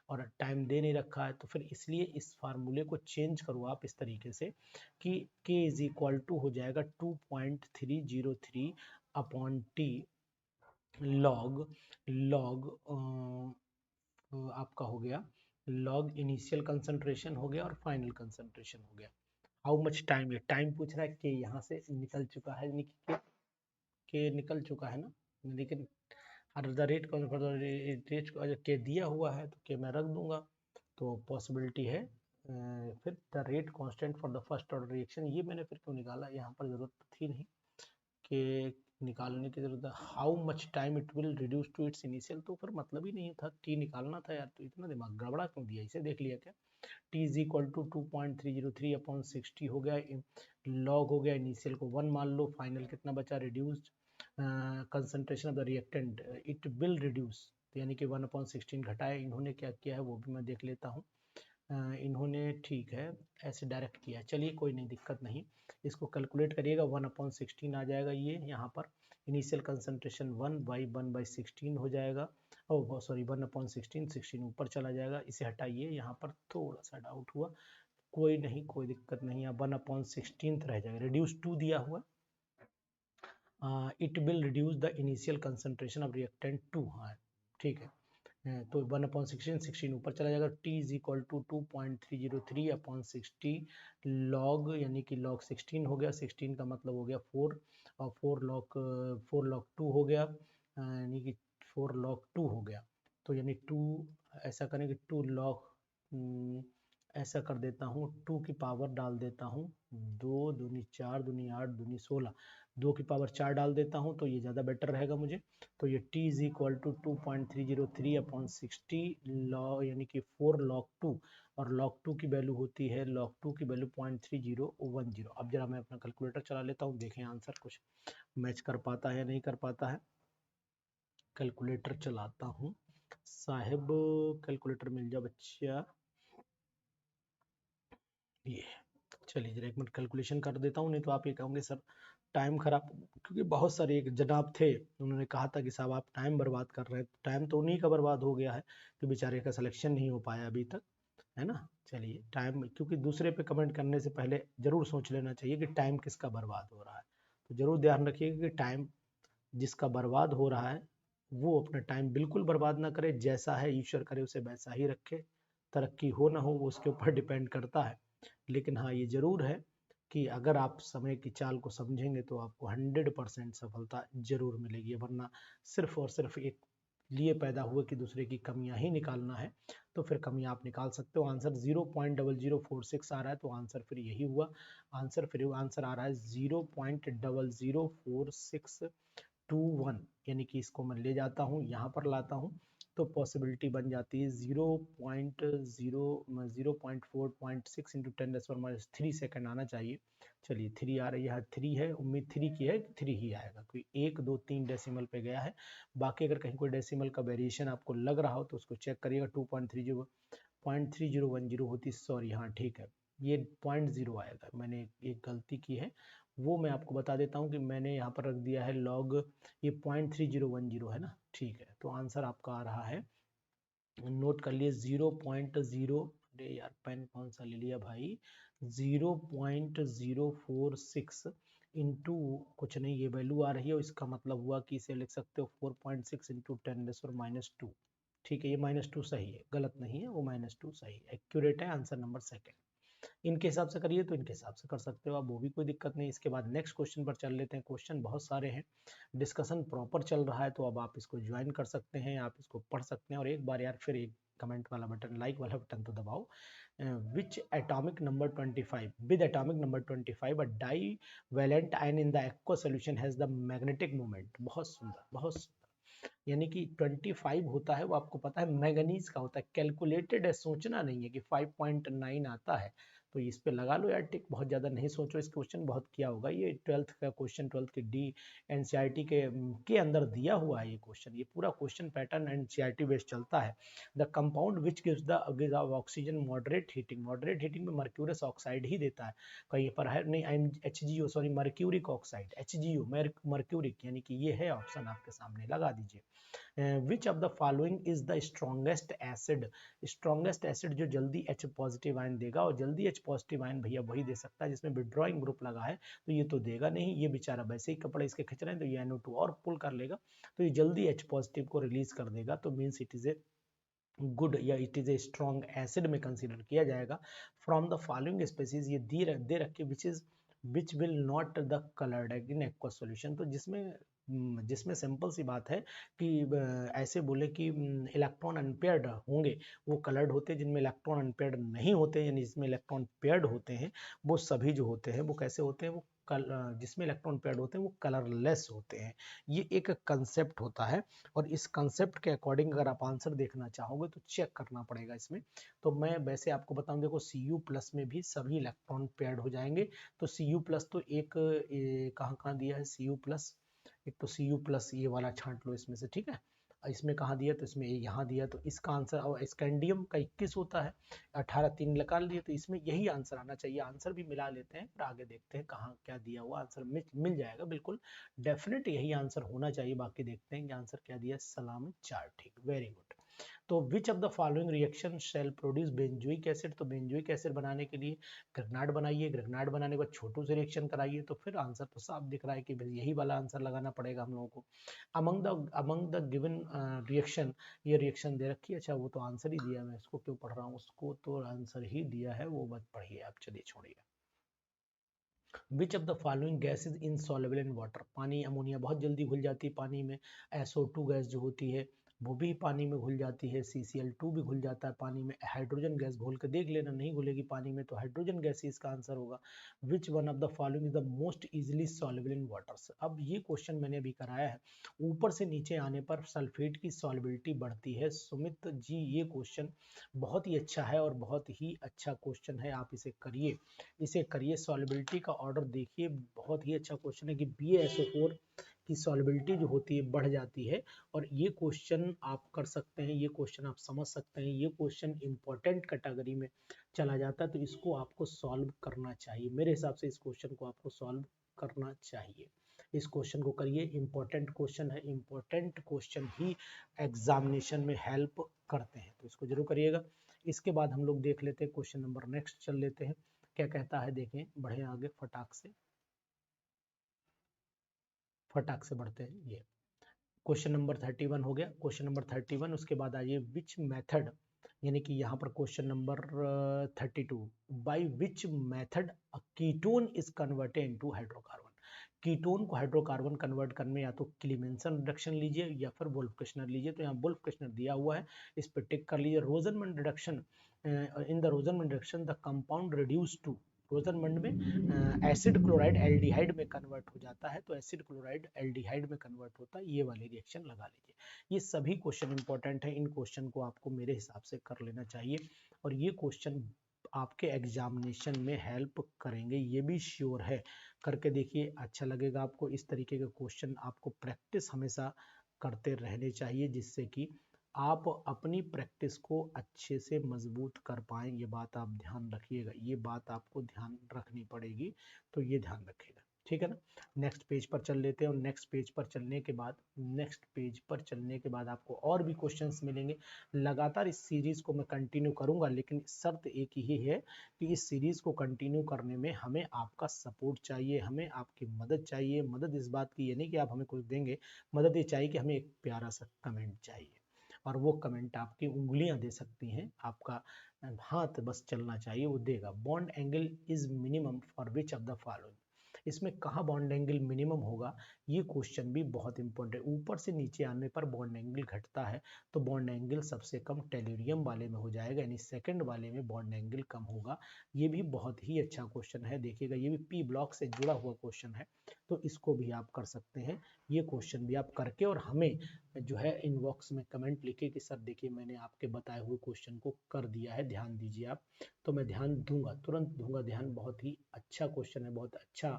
और टाइम दे नहीं रखा है, तो फिर इसलिए इस फार्मूले को चेंज करो आप इस तरीके से कि k इज इक्वल टू हो जाएगा 2.303 अपॉन टी लॉग आपका हो गया लॉग इनिशियल कंसंट्रेशन हो गया और फाइनल कंसंट्रेशन हो गया। हाउ मच टाइम, ये टाइम पूछ रहा है कि यहाँ से निकल चुका है, यानी के निकल चुका है ना, लेकिन अगर द रेट के दिया हुआ है तो के मैं रख दूंगा, तो पॉसिबिलिटी है फिर the rate constant for the first order reaction, ये मैंने फिर क्यों निकाला, यहाँ पर जरूरत थी नहीं कि निकालने की जरूरत है। How much time it will reduce to its initial, तो फिर मतलब ही नहीं था, टी निकालना था यार, तो इतना दिमाग गड़बड़ा क्यों दिया, इसे देख लिया क्या। T is equal to 2.303 upon 60 हो गया, लॉग हो गया इनिशियल को 1 मान लो, फाइनल कितना बचा, reduced concentration of the reactant it will reduce, यानी कि 1/16 घटाए, इन्होंने क्या किया है वो भी मैं देख लेता हूँ। इन्होंने ठीक है ऐसे डायरेक्ट किया, चलिए कोई नहीं, दिक्कत नहीं, इसको कैलकुलेट करिएगा, 1/16 आ जाएगा ये यहाँ पर, इनिशियल कंसंट्रेशन 1/16 हो जाएगा, ओह सॉरी 1/16, 16 ऊपर चला जाएगा, इसे हटाइए, यहाँ पर थोड़ा सा डाउट हुआ, कोई नहीं कोई दिक्कत नहीं, यहाँ 1/16 रह जाएगा, रिड्यूस 2 दिया हुआ, it will reduce the initial concentration of reactant 2, हाँ ठीक है, तो 1/16, 16 ऊपर चला जाएगा, t is equal to 2.303 upon 60 log, यानी कि लॉग 16 हो गया, 16 का मतलब हो गया 4, और 4 लॉग 2 हो गया, यानी कि 4 लॉग 2 हो गया, तो यानी 2 ऐसा करेंगे 2 लॉग, ऐसा कर देता हूँ 2 की पावर डाल देता हूँ 2 दूनी 4 दूनी 8 दूनी 16, 2 की पावर 4 डाल देता हूँ, तो ये ज़्यादा बेटर रहेगा मुझे, तो ये t is equal to 2.303 upon 60 log, यानी कि 4 लॉग 2, और लॉग 2 की वैल्यू होती है, लॉग 2 की वैल्यू 0.3010। अब जरा मैं अपना कैलकुलेटर चला लेता हूँ, देखें आंसर कुछ मैच कर पाता है या नहीं कर पाता है। कैलकुलेटर चलाता हूँ साहेब, कैलकुलेटर मिल जा बच्चा, ये चलिए जरा एक मिनट कैलकुलेशन कर देता हूँ, नहीं तो आप ये कहोगे सर टाइम खराब, क्योंकि बहुत सारे एक जनाब थे उन्होंने कहा था कि साहब आप टाइम बर्बाद कर रहे हैं, टाइम तो उन्हीं का बर्बाद हो गया है कि बेचारे का सिलेक्शन नहीं हो पाया अभी तक, है ना। चलिए टाइम, क्योंकि दूसरे पे कमेंट करने से पहले जरूर सोच लेना चाहिए कि टाइम किसका बर्बाद हो रहा है, तो जरूर ध्यान रखिएगा कि टाइम जिसका बर्बाद हो रहा है वो अपना टाइम बिल्कुल बर्बाद ना करे, जैसा है ईश्वर करे उसे वैसा ही रखे, तरक्की हो ना हो वो उसके ऊपर डिपेंड करता है, लेकिन हाँ ये जरूर है कि अगर आप समय की चाल को समझेंगे तो आपको 100% सफलता जरूर मिलेगी, वरना सिर्फ और सिर्फ एक लिए पैदा हुए कि दूसरे की कमियां ही निकालना है, तो फिर कमियां आप निकाल सकते हो। आंसर 0.0046 आ रहा है, तो आंसर फिर यही हुआ, आंसर आ रहा है 0.004621, यानी कि इसको मैं ले जाता हूँ यहाँ पर लाता हूँ, तो पॉसिबिलिटी बन जाती है 0.4.6 इंटू 10⁻³ सेकेंड आना चाहिए। चलिए 3 आ रही है, 3 है, उम्मीद 3 की है, 3 ही आएगा, कोई 1 2 3 डेसिमल पे गया है, बाकी अगर कहीं कोई डेसिमल का वेरिएशन आपको लग रहा हो तो उसको चेक करिएगा। 2.30 होती, सॉरी हाँ ठीक है, ये 0.0 आएगा, मैंने एक गलती की है, वो मैं आपको बता देता हूँ कि मैंने यहाँ पर रख दिया है लॉग, ये 0.3010 है ना, ठीक है, तो आंसर आपका आ रहा है, नोट कर लिए 0.0, अरे यार पेन कौन सा ले लिया भाई, 0.046 इंटू कुछ नहीं, ये वैल्यू आ रही है, इसका मतलब हुआ कि इसे लिख सकते हो 4.6 इंटू 10⁻², ठीक है, ये -2 सही है, गलत नहीं है, वो -2 सही है, एक्यूरेट है, आंसर नंबर सेकेंड। इनके हिसाब से करिए तो इनके हिसाब से कर सकते हो आप, वो भी कोई दिक्कत नहीं। इसके बाद नेक्स्ट क्वेश्चन पर चल लेते हैं, क्वेश्चन बहुत सारे हैं, डिस्कशन प्रॉपर चल रहा है, तो अब आप इसको ज्वाइन कर सकते हैं, आप इसको पढ़ सकते हैं, और एक बार यार फिर एक कमेंट वाला बटन, लाइक वाला बटन तो दबाओ। Which atomic number 25 with atomic number 25 a divalent ion in the aqua solution has the magnetic moment, बहुत सुंदर बहुत सुंदर, यानी कि 25 होता है वो आपको पता है मैंगनीज का होता है, कैलकुलेटेड है, सोचना नहीं है कि 5.9 आता है। तो इस पे लगा लो यार टिक, बहुत ज़्यादा नहीं सोचो, इस क्वेश्चन बहुत किया होगा। ये 12th का क्वेश्चन, 12th के डी एनसीईआरटी के अंदर दिया हुआ है ये क्वेश्चन। ये पूरा क्वेश्चन पैटर्न एनसीईआरटी बेस्ड चलता है। The compound which gives the oxygen moderate heating में मर्क्यूरस ऑक्साइड ही देता है कहीं पर है नहीं, HGO sorry mercuric oxide, HGO mercuric, यानी कि ये है ऑप्शन आपके सामने, लगा दीजिए। विच of the following is the strongest acid, strongest acid जो जल्दी H पॉजिटिव आयन देगा, और जल्दी H पॉजिटिव आयन भैया वही दे सकता है जिसमें विड्रॉइंग ग्रुप लगा है, तो ये तो देगा नहीं, ये बेचारा वैसे ही कपड़े इसके खिंच रहे हैं, तो ये NO2 और पुल कर लेगा, तो ये जल्दी H पॉजिटिव को रिलीज कर देगा, तो means it is a good या it is a strong acid में कंसीडर किया जाएगा। फ्रॉम द फॉलोइंग स्पेसीज, ये दे रखे which will not the coloured in aqueous solution, तो जिसमें सिंपल सी बात है कि ऐसे बोले कि इलेक्ट्रॉन अनपेयर्ड होंगे वो कलर्ड होते हैं, जिनमें इलेक्ट्रॉन अनपेयर्ड नहीं होते यानी जिसमें इलेक्ट्रॉन पेयर्ड होते हैं वो सभी जो होते हैं वो कैसे होते हैं, वो जिसमें इलेक्ट्रॉन पेयर्ड होते हैं वो कलरलेस होते हैं। ये एक कंसेप्ट होता है, और इस कंसेप्ट के अकॉर्डिंग अगर आप आंसर देखना चाहोगे तो चेक करना पड़ेगा इसमें। तो मैं वैसे आपको बताऊं, देखो Cu+ में भी सभी इलेक्ट्रॉन पेयर्ड हो जाएंगे, तो Cu+ तो एक कहाँ दिया है Cu+, एक तो Cu+ ये वाला छांट लो इसमें से, ठीक है। इसमें कहाँ दिया, तो इसमें यहाँ दिया, तो इसका आंसर, और स्कैंडियम का 21 होता है, 18 3 निकाल लिए, तो इसमें यही आंसर आना चाहिए। आंसर भी मिला लेते हैं और आगे देखते हैं कहाँ क्या दिया हुआ, आंसर मिल जाएगा बिल्कुल डेफिनेट, यही आंसर होना चाहिए। बाकी देखते हैं कि आंसर क्या दिया, सलामी 4, ठीक, वेरी गुड। तो which of the following reaction shall produce benzoic acid, तो बेंजोइक एसिड बनाने के लिए ग्रेनाड बनाइए, ग्रेनाड बनाने के बाद छोटू से रिएक्शन कराइए, तो फिर आंसर तो साफ दिख रहा है कि यही वाला आंसर लगाना पड़ेगा हम लोगों को। अमंग द गिवन रिएक्शन, ये रिएक्शन दे रखी है, अच्छा वो तो आंसर ही दिया, मैं इसको क्यों पढ़ रहा हूँ, उसको तो आंसर ही दिया है, वो मत पढ़िए आप, चलिए छोड़िए। विच of the following gas is insoluble in water, पानी, अमोनिया बहुत जल्दी घुल जाती है पानी में, SO2 गैस जो होती है वो भी पानी में घुल जाती है, CCl2 भी घुल जाता है पानी में, हाइड्रोजन गैस घोल के देख लेना, नहीं घुलेगी पानी में तो हाइड्रोजन गैस ही इसका आंसर होगा। Which one of the following is the most easily soluble in water, अब ये क्वेश्चन मैंने अभी कराया है, ऊपर से नीचे आने पर सल्फेट की सॉल्युबिलिटी बढ़ती है। सुमित जी ये क्वेश्चन बहुत ही अच्छा है और बहुत ही अच्छा क्वेश्चन है, आप इसे करिए, सॉल्युबिलिटी का ऑर्डर देखिए, बहुत ही अच्छा क्वेश्चन है कि BaSO4 की सॉल्युबिलिटी जो होती है बढ़ जाती है, और ये क्वेश्चन आप कर सकते हैं, ये क्वेश्चन आप समझ सकते हैं, ये क्वेश्चन इंपॉर्टेंट कैटेगरी में चला जाता है, तो इसको आपको सॉल्व करना चाहिए, मेरे हिसाब से इस क्वेश्चन को आपको सॉल्व करना चाहिए। इस क्वेश्चन को करिए, इंपॉर्टेंट क्वेश्चन है, इंपॉर्टेंट क्वेश्चन ही एग्जामिनेशन में हेल्प करते हैं, तो इसको जरूर करिएगा। इसके बाद हम लोग देख लेते हैं क्वेश्चन नंबर, नेक्स्ट चल लेते हैं क्या कहता है, देखें, बढ़े आगे फटाक से बढ़ते हैं। ये क्वेश्चन नंबर 31 हो गया, क्वेश्चन नंबर 31, उसके बाद आइए विच मेथड, यानी कि यहाँ पर question number 32, by which method ketone is converted into hydrocarbon, ketone को हाइड्रोकार्बन कन्वर्ट करने में या तो क्लीमेंसन रिडक्शन लीजिए या फिर वोल्फ-किश्नर लीजिए, तो यहाँ वोल्फ-किश्नर दिया हुआ है, इस पर टिक कर लीजिए। Rosenmund reduction, in the Rosenmund reduction the compound reduce to, Rosenmund में एसिड क्लोराइड एल्डिहाइड में कन्वर्ट हो जाता है, तो एसिड क्लोराइड एल्डिहाइड में कन्वर्ट होता है, ये वाली रिएक्शन लगा लीजिए। ये सभी क्वेश्चन इंपॉर्टेंट है, इन क्वेश्चन को आपको मेरे हिसाब से कर लेना चाहिए, और ये क्वेश्चन आपके एग्जामिनेशन में हेल्प करेंगे, ये भी श्योर है, करके देखिए, अच्छा लगेगा आपको। इस तरीके के क्वेश्चन आपको प्रैक्टिस हमेशा करते रहने चाहिए, जिससे कि आप अपनी प्रैक्टिस को अच्छे से मजबूत कर पाएं, ये बात आप ध्यान रखिएगा, ये बात आपको ध्यान रखनी पड़ेगी, तो ये ध्यान रखिएगा, ठीक है ना। नेक्स्ट पेज पर चल लेते हैं, और नेक्स्ट पेज पर चलने के बाद आपको और भी क्वेश्चंस मिलेंगे। लगातार इस सीरीज को मैं कंटिन्यू करूंगा, लेकिन शर्त एक ही है कि इस सीरीज को कंटिन्यू करने में हमें आपका सपोर्ट चाहिए, हमें आपकी मदद चाहिए। मदद इस बात की ये नहीं कि आप हमें कुछ देंगे, मदद ये चाहिए कि हमें एक प्यारा सा कमेंट चाहिए, और वो कमेंट आपकी उंगलियां दे सकती हैं, आपका हाथ बस चलना चाहिए, वो देगा। Bond angle is minimum for which of the following, इसमें कहाँ बॉन्ड एंगल मिनिमम होगा, ये क्वेश्चन भी बहुत इंपॉर्टेंट है। ऊपर से नीचे आने पर बॉन्ड एंगल घटता है, तो बॉन्ड एंगल सबसे कम टेल्यूरियम वाले में हो जाएगा, यानी सेकंड वाले में बॉन्ड एंगल कम होगा। ये भी बहुत ही अच्छा क्वेश्चन है, देखिएगा, ये भी P ब्लॉक से जुड़ा हुआ क्वेश्चन है, तो इसको भी आप कर सकते हैं। ये क्वेश्चन भी आप करके और हमें जो है इनबॉक्स में कमेंट लिखे कि सर देखिए मैंने आपके बताए हुए क्वेश्चन को कर दिया है, ध्यान दीजिए आप। तो मैं ध्यान दूंगा, तुरंत दूंगा ध्यान। बहुत ही अच्छा क्वेश्चन है, बहुत अच्छा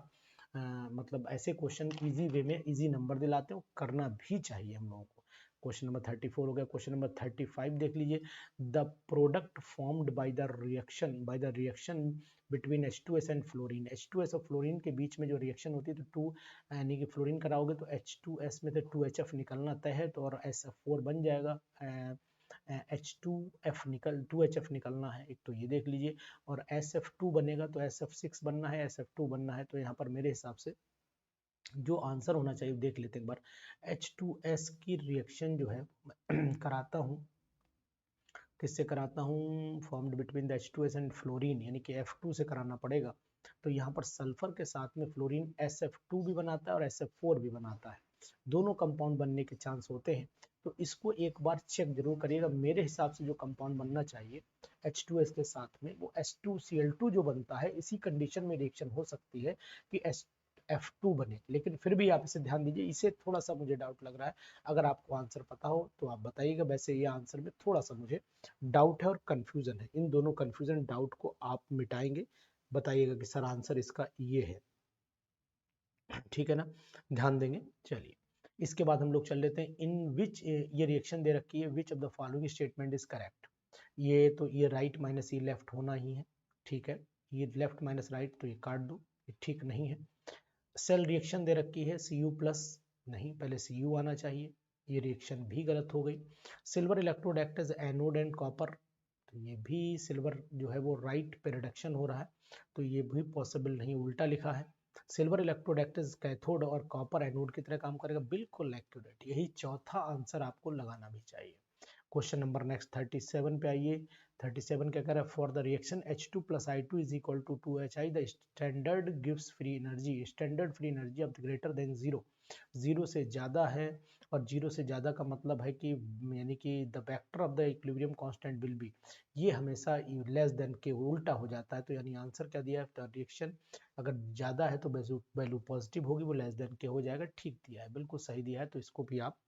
मतलब ऐसे क्वेश्चन इजी वे में इजी नंबर दिलाते हो, करना भी चाहिए हम लोगों को। क्वेश्चन नंबर 34 हो गया। क्वेश्चन नंबर 35 देख लीजिए। The product formed by the reaction between H2S and fluorine. H2S और फ्लोरीन के बीच में जो रिएक्शन होती है तो 2 यानी कि फ्लोरीन कराओगे तो H2S में से 2HF निकलना तय है, तो और SF4 बन जाएगा। H2HF निकलना है एक, तो ये देख लीजिए। और SF2 बनेगा तो SF6 बनना है, SF2 बनना है। तो यहाँ पर मेरे हिसाब से जो आंसर होना चाहिए देख लेते हैं एक बार। H2S की रिएक्शन जो है कराता हूँ, किससे कराता हूँ, formed between the H2S and fluorine, यानी कि F2 से कराना पड़ेगा। तो यहाँ पर सल्फर के साथ में फ्लोरीन SF2 भी बनाता है और SF4 भी बनाता है, दोनों कंपाउंड बनने के चांस होते हैं। तो इसको एक बार चेक जरूर करिएगा। मेरे हिसाब से जो कंपाउंड बनना चाहिए H2S के साथ में वो H2Cl2 जो बनता है, इसी कंडीशन में रिएक्शन हो सकती है कि F2 बने। लेकिन फिर भी आप इसे ध्यान दीजिए, इसे थोड़ा सा मुझे डाउट लग रहा है। अगर आपको आंसर पता हो तो आप बताइएगा। वैसे ये आंसर में थोड़ा सा मुझे डाउट है और कंफ्यूजन है। इन दोनों कंफ्यूजन डाउट को आप मिटाएंगे, बताइएगा कि सर आंसर इसका ये है, ठीक है ना, ध्यान देंगे। चलिए इसके बाद हम लोग चल लेते हैं। इन विच, ये रिएक्शन दे रखी है, विच of the following statement is correct. ये तो ये राइट माइनस ये लेफ्ट होना ही है, ठीक है। ये लेफ्ट माइनस राइट तो ये काट दो, ये ठीक नहीं है। सेल रिएक्शन दे रखी है Cu प्लस, नहीं पहले Cu आना चाहिए, ये रिएक्शन भी गलत हो गई। Silver electrode act as anode and copper, तो ये भी सिल्वर जो है वो राइट पे रिडक्शन हो रहा है, तो ये भी पॉसिबल नहीं, उल्टा लिखा है। Silver electrode act as cathode और कॉपर एनोड की तरह काम करेगा, बिल्कुल एक्यूरेट। यही चौथा आंसर आपको लगाना भी चाहिए। क्वेश्चन नंबर नेक्स्ट 37 पे आइए। 37 क्या कह रहा है, for the reaction H2 plus I2 is equal to 2HI the standard gives free energy, standard free energy of greater than zero, zero से ज्यादा है। और जीरो से ज्यादा का मतलब है कि यानी कि the vector of the equilibrium constant will be, ये हमेशा लेस देन के उल्टा हो जाता है। तो यानी आंसर क्या दिया है, द रिएक्शन अगर ज्यादा है तो वैल्यू पॉजिटिव होगी, वो लेस देन के हो जाएगा। ठीक दिया है, बिल्कुल सही दिया है। तो इसको भी आप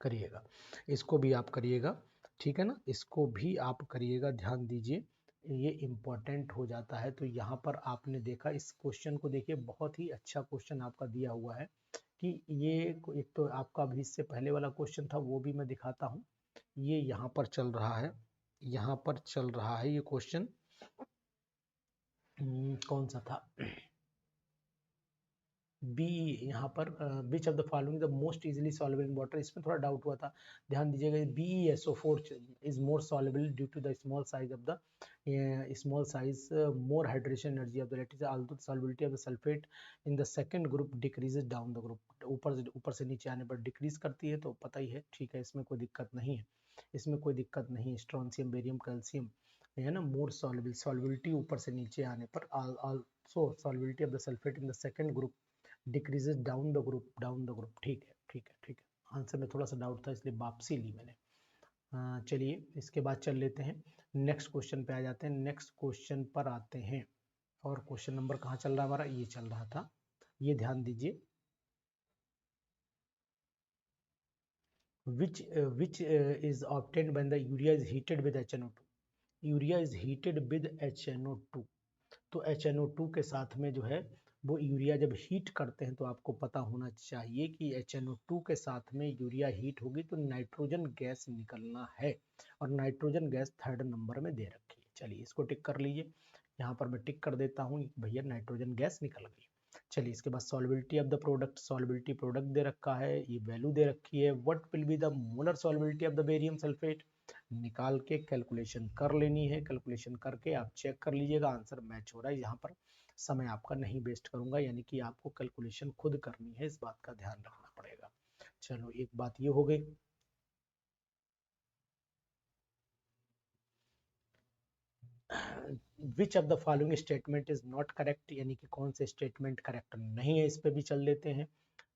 करिएगा, इसको भी आप करिएगा, ठीक है ना, इसको भी आप करिएगा, ध्यान दीजिए, ये इम्पोर्टेंट हो जाता है। तो यहाँ पर आपने देखा, इस क्वेश्चन को देखिए, बहुत ही अच्छा क्वेश्चन आपका दिया हुआ है कि ये एक तो आपका भी इससे पहले वाला क्वेश्चन था, वो भी मैं दिखाता हूँ। ये यहाँ पर चल रहा है, यहाँ पर चल रहा है ये क्वेश्चन, कौन सा था, बी, यहाँ पर which of the following the most easily soluble in water, इसमें थोड़ा डाउट हुआ था, ध्यान दीजिएगा। BeSO4 is more soluble due to the small size of the small size, more hydration energy of the lattice, although solubility of the sulphate in the second group decreases down the group, ऊपर से नीचे आने पर decrease करती है, तो पता ही है, ठीक है, इसमें कोई दिक्कत नहीं है, इसमें कोई दिक्कत नहीं। स्ट्रोंशियम, बेरियम, कैल्शियम है ना, मोर सॉल्युबल, सॉल्युबिलिटी ऊपर से नीचे आने पर, also solubility of the sulphate in the second group decreases down the group, down the group, ठीक है, ठीक है, ठीक है। आंसर में थोड़ा सा डाउट था, इसलिए वापसी ली मैंने। चलिए इसके बाद चल लेते हैं, नेक्स्ट क्वेश्चन पे आ जाते हैं। नेक्स्ट क्वेश्चन पर आते हैं, और क्वेश्चन नंबर कहाँ चल रहा है हमारा, ये चल रहा था, ये ध्यान दीजिए। which is obtained when the urea is heated with HNO2, urea is heated with HNO2। तो HNO2 के साथ में जो है वो यूरिया जब हीट करते हैं, तो आपको पता होना चाहिए कि HNO2 के साथ में यूरिया हीट होगी तो नाइट्रोजन गैस निकलना है, और नाइट्रोजन गैस 3rd नंबर में दे रखी है। चलिए इसको टिक कर लीजिए, यहाँ पर मैं टिक कर देता हूँ, भैया नाइट्रोजन गैस निकल गई। चलिए इसके बाद solubility of the product, solubility product दे रखा है, ये वैल्यू दे रखी है। What will be the molar solubility of the barium sulphate, निकाल के कैलकुलेशन कर लेनी है, कैलकुलेशन करके आप चेक कर लीजिएगा, आंसर मैच हो रहा है। यहाँ पर समय आपका नहीं वेस्ट करूंगा, यानी कि आपको कैलकुलेशन खुद करनी है, इस बात का ध्यान रखना पड़ेगा। चलो एक बात ये हो गई। विच of the following statement is not correct, यानी कि कौन से स्टेटमेंट करेक्ट नहीं है, इस पे भी चल लेते हैं।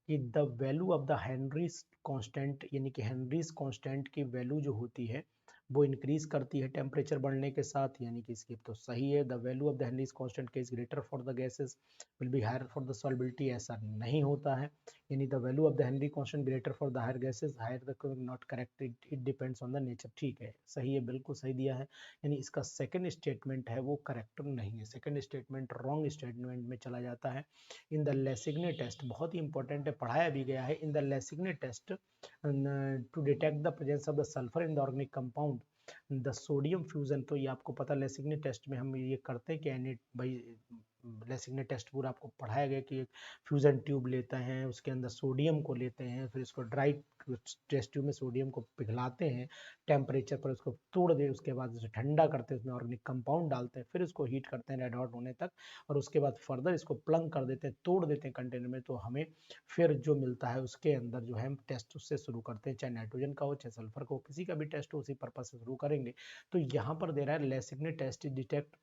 कि the value of the Henry's constant, यानी कि हेनरीज कांस्टेंट की वैल्यू जो होती है वो इंक्रीज करती है टेम्परेचर बढ़ने के साथ, यानी कि इसकी तो सही है। The value of the Henry's constant K is greater for the gases will be higher for the solubility, ऐसा नहीं होता है। यानी the value of the Henry constant greater for the higher gases higher the not correct, it depends on the nature. ठीक है, सही है, बिल्कुल सही दिया है। यानी इसका सेकंड स्टेटमेंट है वो करेक्ट नहीं है, सेकंड स्टेटमेंट रॉन्ग स्टेटमेंट में चला जाता है। इन द लेसिग्ने टेस्ट, बहुत ही इंपॉर्टेंट है, पढ़ाया भी गया है। In the Lassaigne test to detect the presence of the sulphur in the organic compound the sodium fusion, तो ये आपको पता लेसिग्ने टेस्ट में हम ये करते हैं कि भाई लेसिग्ने टेस्ट पूरा आपको पढ़ाया गया कि एक फ्यूजन ट्यूब लेते हैं, उसके अंदर सोडियम को लेते हैं, फिर इसको ड्राई टेस्ट ट्यूब में सोडियम को पिघलाते हैं टेम्परेचर पर, उसको तोड़ दे, उसके बाद उसे ठंडा करते हैं, उसमें ऑर्गेनिक कंपाउंड डालते हैं, फिर उसको हीट करते हैं रेड हॉट होने तक, और उसके बाद फर्दर इसको प्लंग कर देते हैं, तोड़ देते हैं कंटेनर में, तो हमें फिर जो मिलता है उसके अंदर जो है हम टेस्ट उससे शुरू करते हैं, चाहे नाइट्रोजन का हो चाहे सल्फर का हो, किसी का भी टेस्ट हो उसी पर्पज से शुरू करेंगे। तो यहाँ पर दे रहा है Lassaigne test detect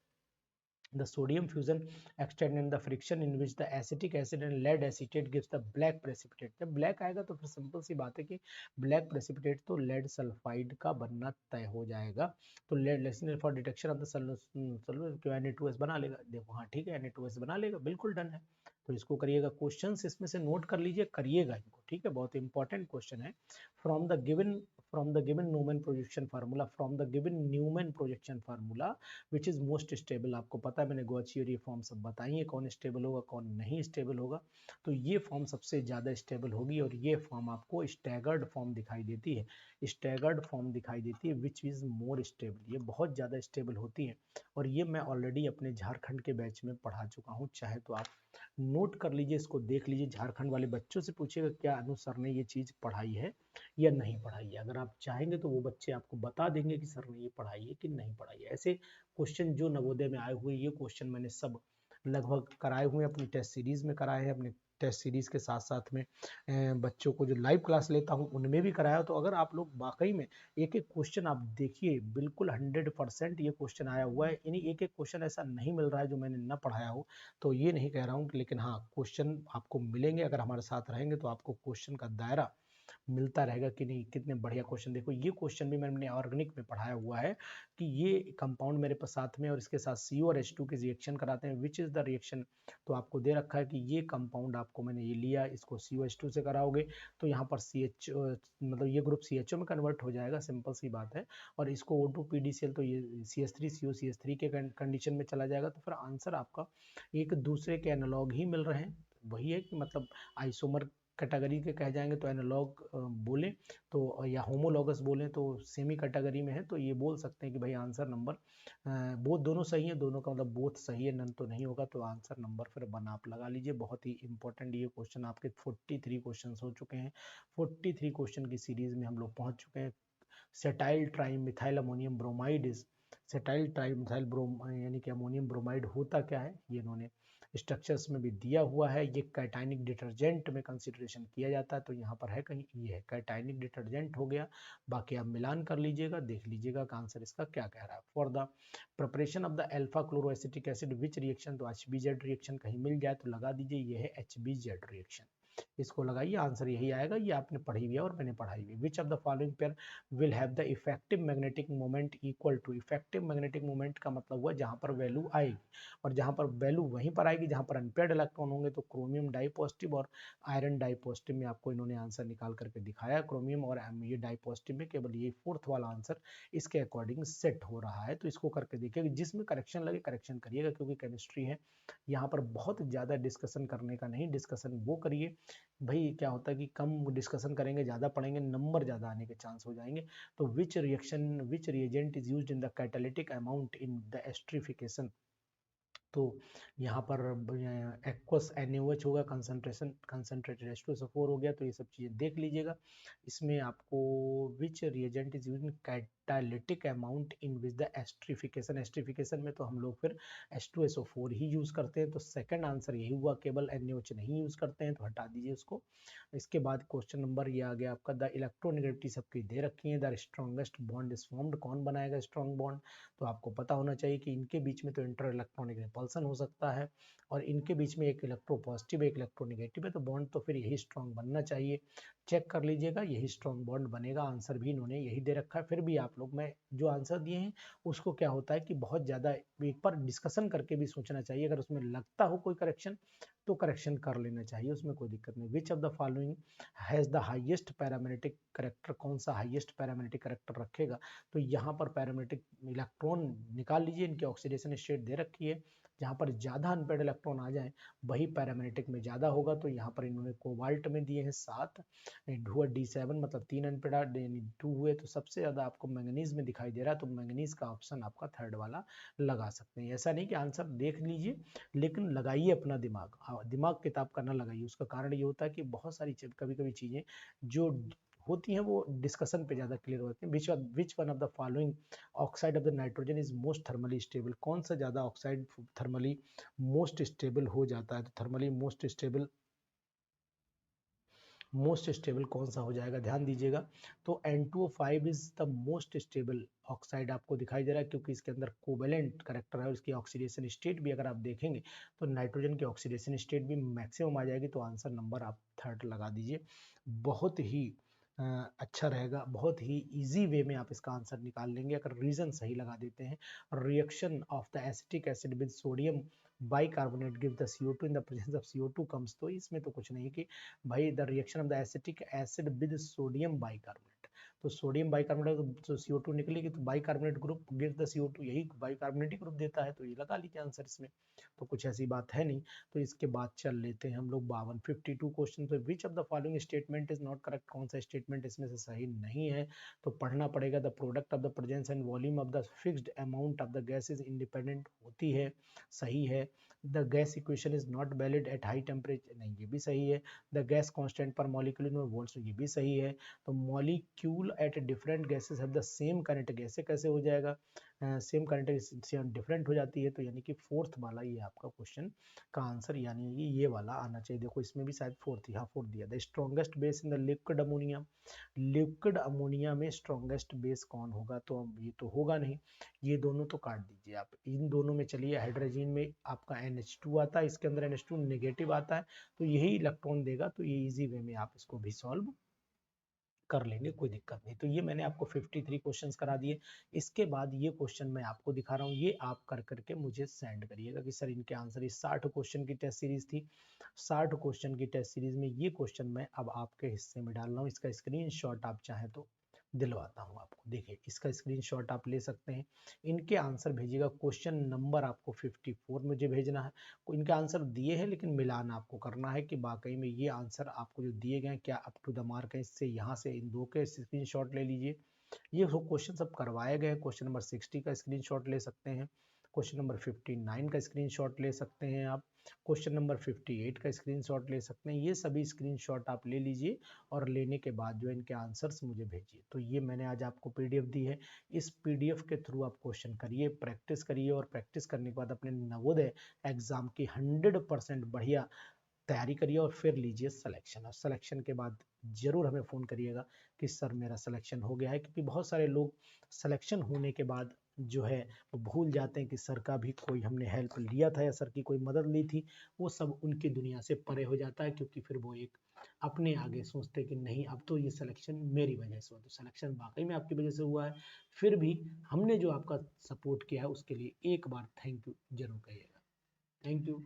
the sodium fusion extent and the friction in which the acetic acid and lead acetate gives the black precipitate। जब black आएगा तो फिर सिंपल सी बात है कि black precipitate तो lead sulfide का बनना तय हो जाएगा। तो lead listener for detection of the Na2S बना लेगा, देखो हाँ ठीक है, Na2S बना लेगा, बिल्कुल डन है। तो इसको करिएगा, क्वेश्चंस इसमें से नोट कर लीजिए, करिएगा इनको, ठीक है, बहुत इंपॉर्टेंट क्वेश्चन है। From the given Newman projection formula, from the given Newman projection formula which is most stable, आपको पता है मैंने गॉची और ये फॉर्म सब बताई है, कौन स्टेबल होगा कौन नहीं स्टेबल होगा, तो ये फॉर्म सबसे ज़्यादा स्टेबल होगी, और ये फॉर्म आपको स्टैगर्ड फॉर्म दिखाई देती है, स्टैगर्ड फॉर्म दिखाई देती है विच इज़ मोर स्टेबल, ये बहुत ज़्यादा स्टेबल होती है, और ये मैं ऑलरेडी अपने झारखंड के बैच में पढ़ा चुका हूँ, चाहे तो आप नोट कर लीजिए, इसको देख लीजिए, झारखंड वाले बच्चों से पूछिएगा क्या अनु सर ने ये चीज़ पढ़ाई है या नहीं पढ़ाई है, अगर आप चाहेंगे तो वो बच्चे आपको बता देंगे कि सर ने ये पढ़ाई है कि नहीं पढ़ाई है। ऐसे क्वेश्चन जो नवोदय में आए हुए, ये क्वेश्चन मैंने सब लगभग कराए हुए हैं, अपनी टेस्ट सीरीज में कराए हैं, अपने टेस्ट सीरीज के साथ साथ में बच्चों को जो लाइव क्लास लेता हूँ उनमें भी कराया। तो अगर आप लोग वाकई में एक एक क्वेश्चन आप देखिए, बिल्कुल 100% ये क्वेश्चन आया हुआ है, यानी एक एक क्वेश्चन ऐसा नहीं मिल रहा है जो मैंने न पढ़ाया हो, तो ये नहीं कह रहा हूँ, लेकिन हाँ क्वेश्चन आपको मिलेंगे, अगर हमारे साथ रहेंगे तो आपको क्वेश्चन का दायरा मिलता रहेगा कि नहीं। कितने बढ़िया क्वेश्चन, देखो ये क्वेश्चन भी मैंने ऑर्गेनिक में पढ़ाया हुआ है कि ये कंपाउंड मेरे पास साथ में और इसके साथ CO और H2 के रिएक्शन कराते हैं, विच इज द रिएक्शन, तो आपको दे रखा है कि ये कंपाउंड आपको मैंने ये लिया, इसको CO H2 से कराओगे तो यहाँ पर CH मतलब ये ग्रुप CHO में कन्वर्ट हो जाएगा, सिंपल सी बात है, और इसको O2 PDCl तो ये CH3CO CH3 के कंडीशन में चला जाएगा, तो फिर आंसर आपका एक दूसरे के एनालॉग ही मिल रहे हैं, वही है कि मतलब आइसोमर कैटेगरी के कह जाएंगे तो एनालॉग बोलें तो, या होमोलॉगस बोलें तो सेमी कैटेगरी में है, तो ये बोल सकते हैं कि भाई आंसर नंबर बोथ दोनों सही है, दोनों का मतलब बोथ सही है, नन तो नहीं होगा, तो आंसर नंबर फिर 1 आप लगा लीजिए। बहुत ही इंपॉर्टेंट ये क्वेश्चन, आपके 43 क्वेश्चन हो चुके हैं, 43 क्वेश्चन की सीरीज में हम लोग पहुंच चुके हैं। Cetyl trimethyl ammonium bromide is, cetyl trimethyl brom यानी कि अमोनियम ब्रोमाइड होता क्या है, ये इन्होंने स्ट्रक्चर्स में भी दिया हुआ है, ये कैटाइनिक डिटर्जेंट में कंसिडरेशन किया जाता है, तो यहाँ पर है कहीं, ये है कैटाइनिक डिटर्जेंट हो गया, बाकी आप मिलान कर लीजिएगा, देख लीजिएगा कि आंसर इसका क्या कह रहा है। For the preparation of the alpha chloroacetic acid which reaction, तो HBZ रिएक्शन कहीं मिल जाए तो लगा दीजिए, ये है HBZ रिएक्शन, इसको लगाइए, आंसर यही आएगा, ये आपने पढ़ी हुई है और मैंने पढ़ाई हुई। Which of the following pair will have the effective magnetic moment equal to, effective magnetic moment का मतलब हुआ जहां पर वैल्यू आएगी, और जहां पर वैल्यू वहीं पर आएगी जहां पर अनपेयर्ड इलेक्ट्रॉन होंगे, तो क्रोमियम डाई पॉजिटिव और आयरन डाई पॉजिटिव में आपको इन्होंने आंसर निकाल करके दिखाया, क्रोमियम और ये डाई पॉजिटिव में केवल ये 4th वाला आंसर इसके अकॉर्डिंग सेट हो रहा है, तो इसको करके देखिएगा, जिसमें करेक्शन लगे करेक्शन करिएगा, क्योंकि केमिस्ट्री है, यहाँ पर बहुत ज़्यादा डिस्कशन करने का नहीं, डिस्कशन वो करिए भाई, क्या होता है कि कम डिस्कशन करेंगे ज़्यादा पढ़ेंगे नंबर ज़्यादा आने के चांस हो जाएंगे। तो which reagent is used in the catalytic amount in the esterification, तो यहाँ पर एक्वस NaOH होगा, कंसनट्रेटेड H2SO4 हो गया, तो ये सब चीज़ें देख लीजिएगा। इसमें आपको which reagent is used in catalytic amount in which the esterification, esterification में तो हम लोग फिर H2SO4 ही यूज़ करते हैं, तो सेकंड आंसर यही हुआ, केवल NaOH नहीं यूज़ करते हैं, तो हटा दीजिए उसको। इसके बाद क्वेश्चन नंबर ये आ गया आपका, द इलेक्ट्रोनेगेटिविटी सबकी दे रखी है, the strongest bond is formed, कौन बनाएगा स्ट्रॉन्ग बॉन्ड, तो आपको पता होना चाहिए कि इनके बीच में तो इंटर इलेक्ट्रॉनिक रिपल्सन हो सकता है, और इनके बीच में एक इलेक्ट्रो पॉजिटिव एक इलेक्ट्रो निगेटिव है, तो बॉन्ड तो फिर यही स्ट्रॉन्ग बनना चाहिए, चेक कर लीजिएगा, यही स्ट्रॉन्ग बॉन्ड बनेगा, आंसर भी इन्होंने यही दे रखा है, फिर भी आप आप लोग, मैं जो आंसर दिए हैं उसको क्या होता है कि बहुत ज़्यादा एक बार डिस्कशन करके भी सोचना चाहिए, अगर उसमें लगता हो कोई करेक्शन तो करेक्शन कर लेना चाहिए, उसमें कोई दिक्कत नहीं। Which of the following has the highest paramagnetic character, कौन सा हाईएस्ट पैरामेग्नेटिक करेक्टर रखेगा, तो यहाँ पर पैरामेग्नेटिक इलेक्ट्रॉन निकाल लीजिए, इनकी ऑक्सीडेशन स्टेट दे रखी है, जहाँ पर ज़्यादा अनपेड इलेक्ट्रॉन आ जाए वही पैरामेग्नेटिक में ज़्यादा होगा, तो यहाँ पर इन्होंने कोबाल्ट में दिए हैं 7, हुआ D7 मतलब 3 अनपेड 2 हुए, तो सबसे ज़्यादा आपको मैंगनीज में दिखाई दे रहा है, तो मैंगनीज का ऑप्शन आपका थर्ड वाला लगा सकते हैं। ऐसा नहीं कि आंसर देख लीजिए, लेकिन लगाइए अपना दिमाग, दिमाग किताब का ना लगाइए। उसका कारण ये होता है कि बहुत सारी कभी कभी चीज़ें जो होती हैं वो डिस्कशन पे ज़्यादा क्लियर होती हैं। Which one of the following oxide of the nitrogen is most thermally stable, कौन सा ज़्यादा ऑक्साइड थर्मली मोस्ट स्टेबल हो जाता है, तो थर्मली मोस्ट स्टेबल कौन सा हो जाएगा, ध्यान दीजिएगा। तो N2O5 is the most stable oxide आपको दिखाई दे रहा है, क्योंकि इसके अंदर कोवेलेंट करेक्टर है, उसकी ऑक्सीडेशन स्टेट भी अगर आप देखेंगे तो नाइट्रोजन की ऑक्सीडेशन स्टेट भी मैक्सिमम आ जाएगी, तो आंसर नंबर आप थर्ड लगा दीजिए। बहुत ही अच्छा रहेगा, बहुत ही इजी वे में आप इसका आंसर निकाल लेंगे अगर रीजन सही लगा देते हैं। Reaction of the acetic acid with sodium bicarbonate give the CO2 in the presence of CO2 comes, तो इसमें तो कुछ नहीं कि भाई the reaction of the acetic acid with sodium bicarbonate, तो सोडियम बाइकार्बोनेट तो CO2 निकलेगी, तो bicarbonate group give the CO2, यही बाइकार्बोनेटिक ग्रुप देता है, तो ये लगा लीजिए आंसर इसमें, तो कुछ ऐसी बात है नहीं। तो इसके बाद चल लेते हैं हम लोग 52 क्वेश्चन पे। विच of the following statement is not correct, कौन सा स्टेटमेंट इसमें से सही नहीं है, तो पढ़ना पड़ेगा। The product of the presence and volume of the fixed amount of the gas is independent होती है, सही है। The gas equation is not valid at high temperature, नहीं ये भी सही है। द गैस कांस्टेंट पर मॉलिक्यूल इन वोल्ट्स, ये भी सही है। तो molecule at different gases have the same kinetic, ऐसे कैसे हो जाएगा, सेम काइनेटिक डिफरेंट हो जाती है, तो यानी कि फोर्थ वाला ये आपका क्वेश्चन का आंसर, यानी ये वाला आना चाहिए। देखो इसमें भी शायद फोर्थ, यहाँ फोर्थ दिया। The strongest base in the liquid ammonia, liquid ammonia में स्ट्रॉन्गेस्ट बेस कौन होगा, तो ये तो होगा नहीं, ये दोनों तो काट दीजिए आप। इन दोनों में चलिए, हाइड्रोजन में आपका NH2 आता है, इसके अंदर NH2 नेगेटिव आता है, तो यही इलेक्ट्रॉन देगा, तो ये इजी वे में आप इसको भी सॉल्व कर लेंगे, कोई दिक्कत नहीं। तो ये मैंने आपको 53 क्वेश्चंस करा दिए। इसके बाद ये क्वेश्चन मैं आपको दिखा रहा हूँ, ये आप कर करके मुझे सेंड करिएगा कि सर इनके आंसर, इस 60 क्वेश्चन की टेस्ट सीरीज थी, 60 क्वेश्चन की टेस्ट सीरीज में ये क्वेश्चन मैं अब आपके हिस्से में डाल रहा हूँ। इसका स्क्रीनशॉट आप चाहें तो दिलवाता हूँ आपको, देखिए इसका स्क्रीनशॉट आप ले सकते हैं। इनके आंसर भेजिएगा, क्वेश्चन नंबर आपको 54 मुझे भेजना है। इनके आंसर दिए हैं, लेकिन मिलान आपको करना है कि वाकई में ये आंसर आपको जो दिए गए क्या अप टू द मार्क है। इससे यहाँ से इन दो के स्क्रीनशॉट ले लीजिए। ये क्वेश्चन सब करवाए गए, क्वेश्चन नंबर 60 का स्क्रीनशॉट ले सकते हैं, क्वेश्चन नंबर 59 का स्क्रीनशॉट ले सकते हैं आप, क्वेश्चन नंबर 58 का स्क्रीनशॉट ले सकते हैं। ये सभी स्क्रीनशॉट आप ले लीजिए और लेने के बाद जो इनके आंसर्स मुझे भेजिए। तो ये मैंने आज आपको PDF दी है, इस PDF के थ्रू आप क्वेश्चन करिए, प्रैक्टिस करिए, और प्रैक्टिस करने के बाद अपने नवोदय एग्जाम की 100% बढ़िया तैयारी करिए, और फिर लीजिए सिलेक्शन। और सिलेक्शन के बाद जरूर हमें फ़ोन करिएगा कि सर मेरा सिलेक्शन हो गया है, क्योंकि बहुत सारे लोग सिलेक्शन होने के बाद जो है वो भूल जाते हैं कि सर का भी कोई हमने हेल्प लिया था या सर की कोई मदद ली थी, वो सब उनकी दुनिया से परे हो जाता है, क्योंकि फिर वो एक अपने आगे सोचते कि नहीं अब तो ये सिलेक्शन मेरी वजह से हुआ, तो सिलेक्शन वाकई में आपकी वजह से हुआ है। फिर भी हमने जो आपका सपोर्ट किया है उसके लिए एक बार थैंक यू जरूर कहिएगा। Thank you.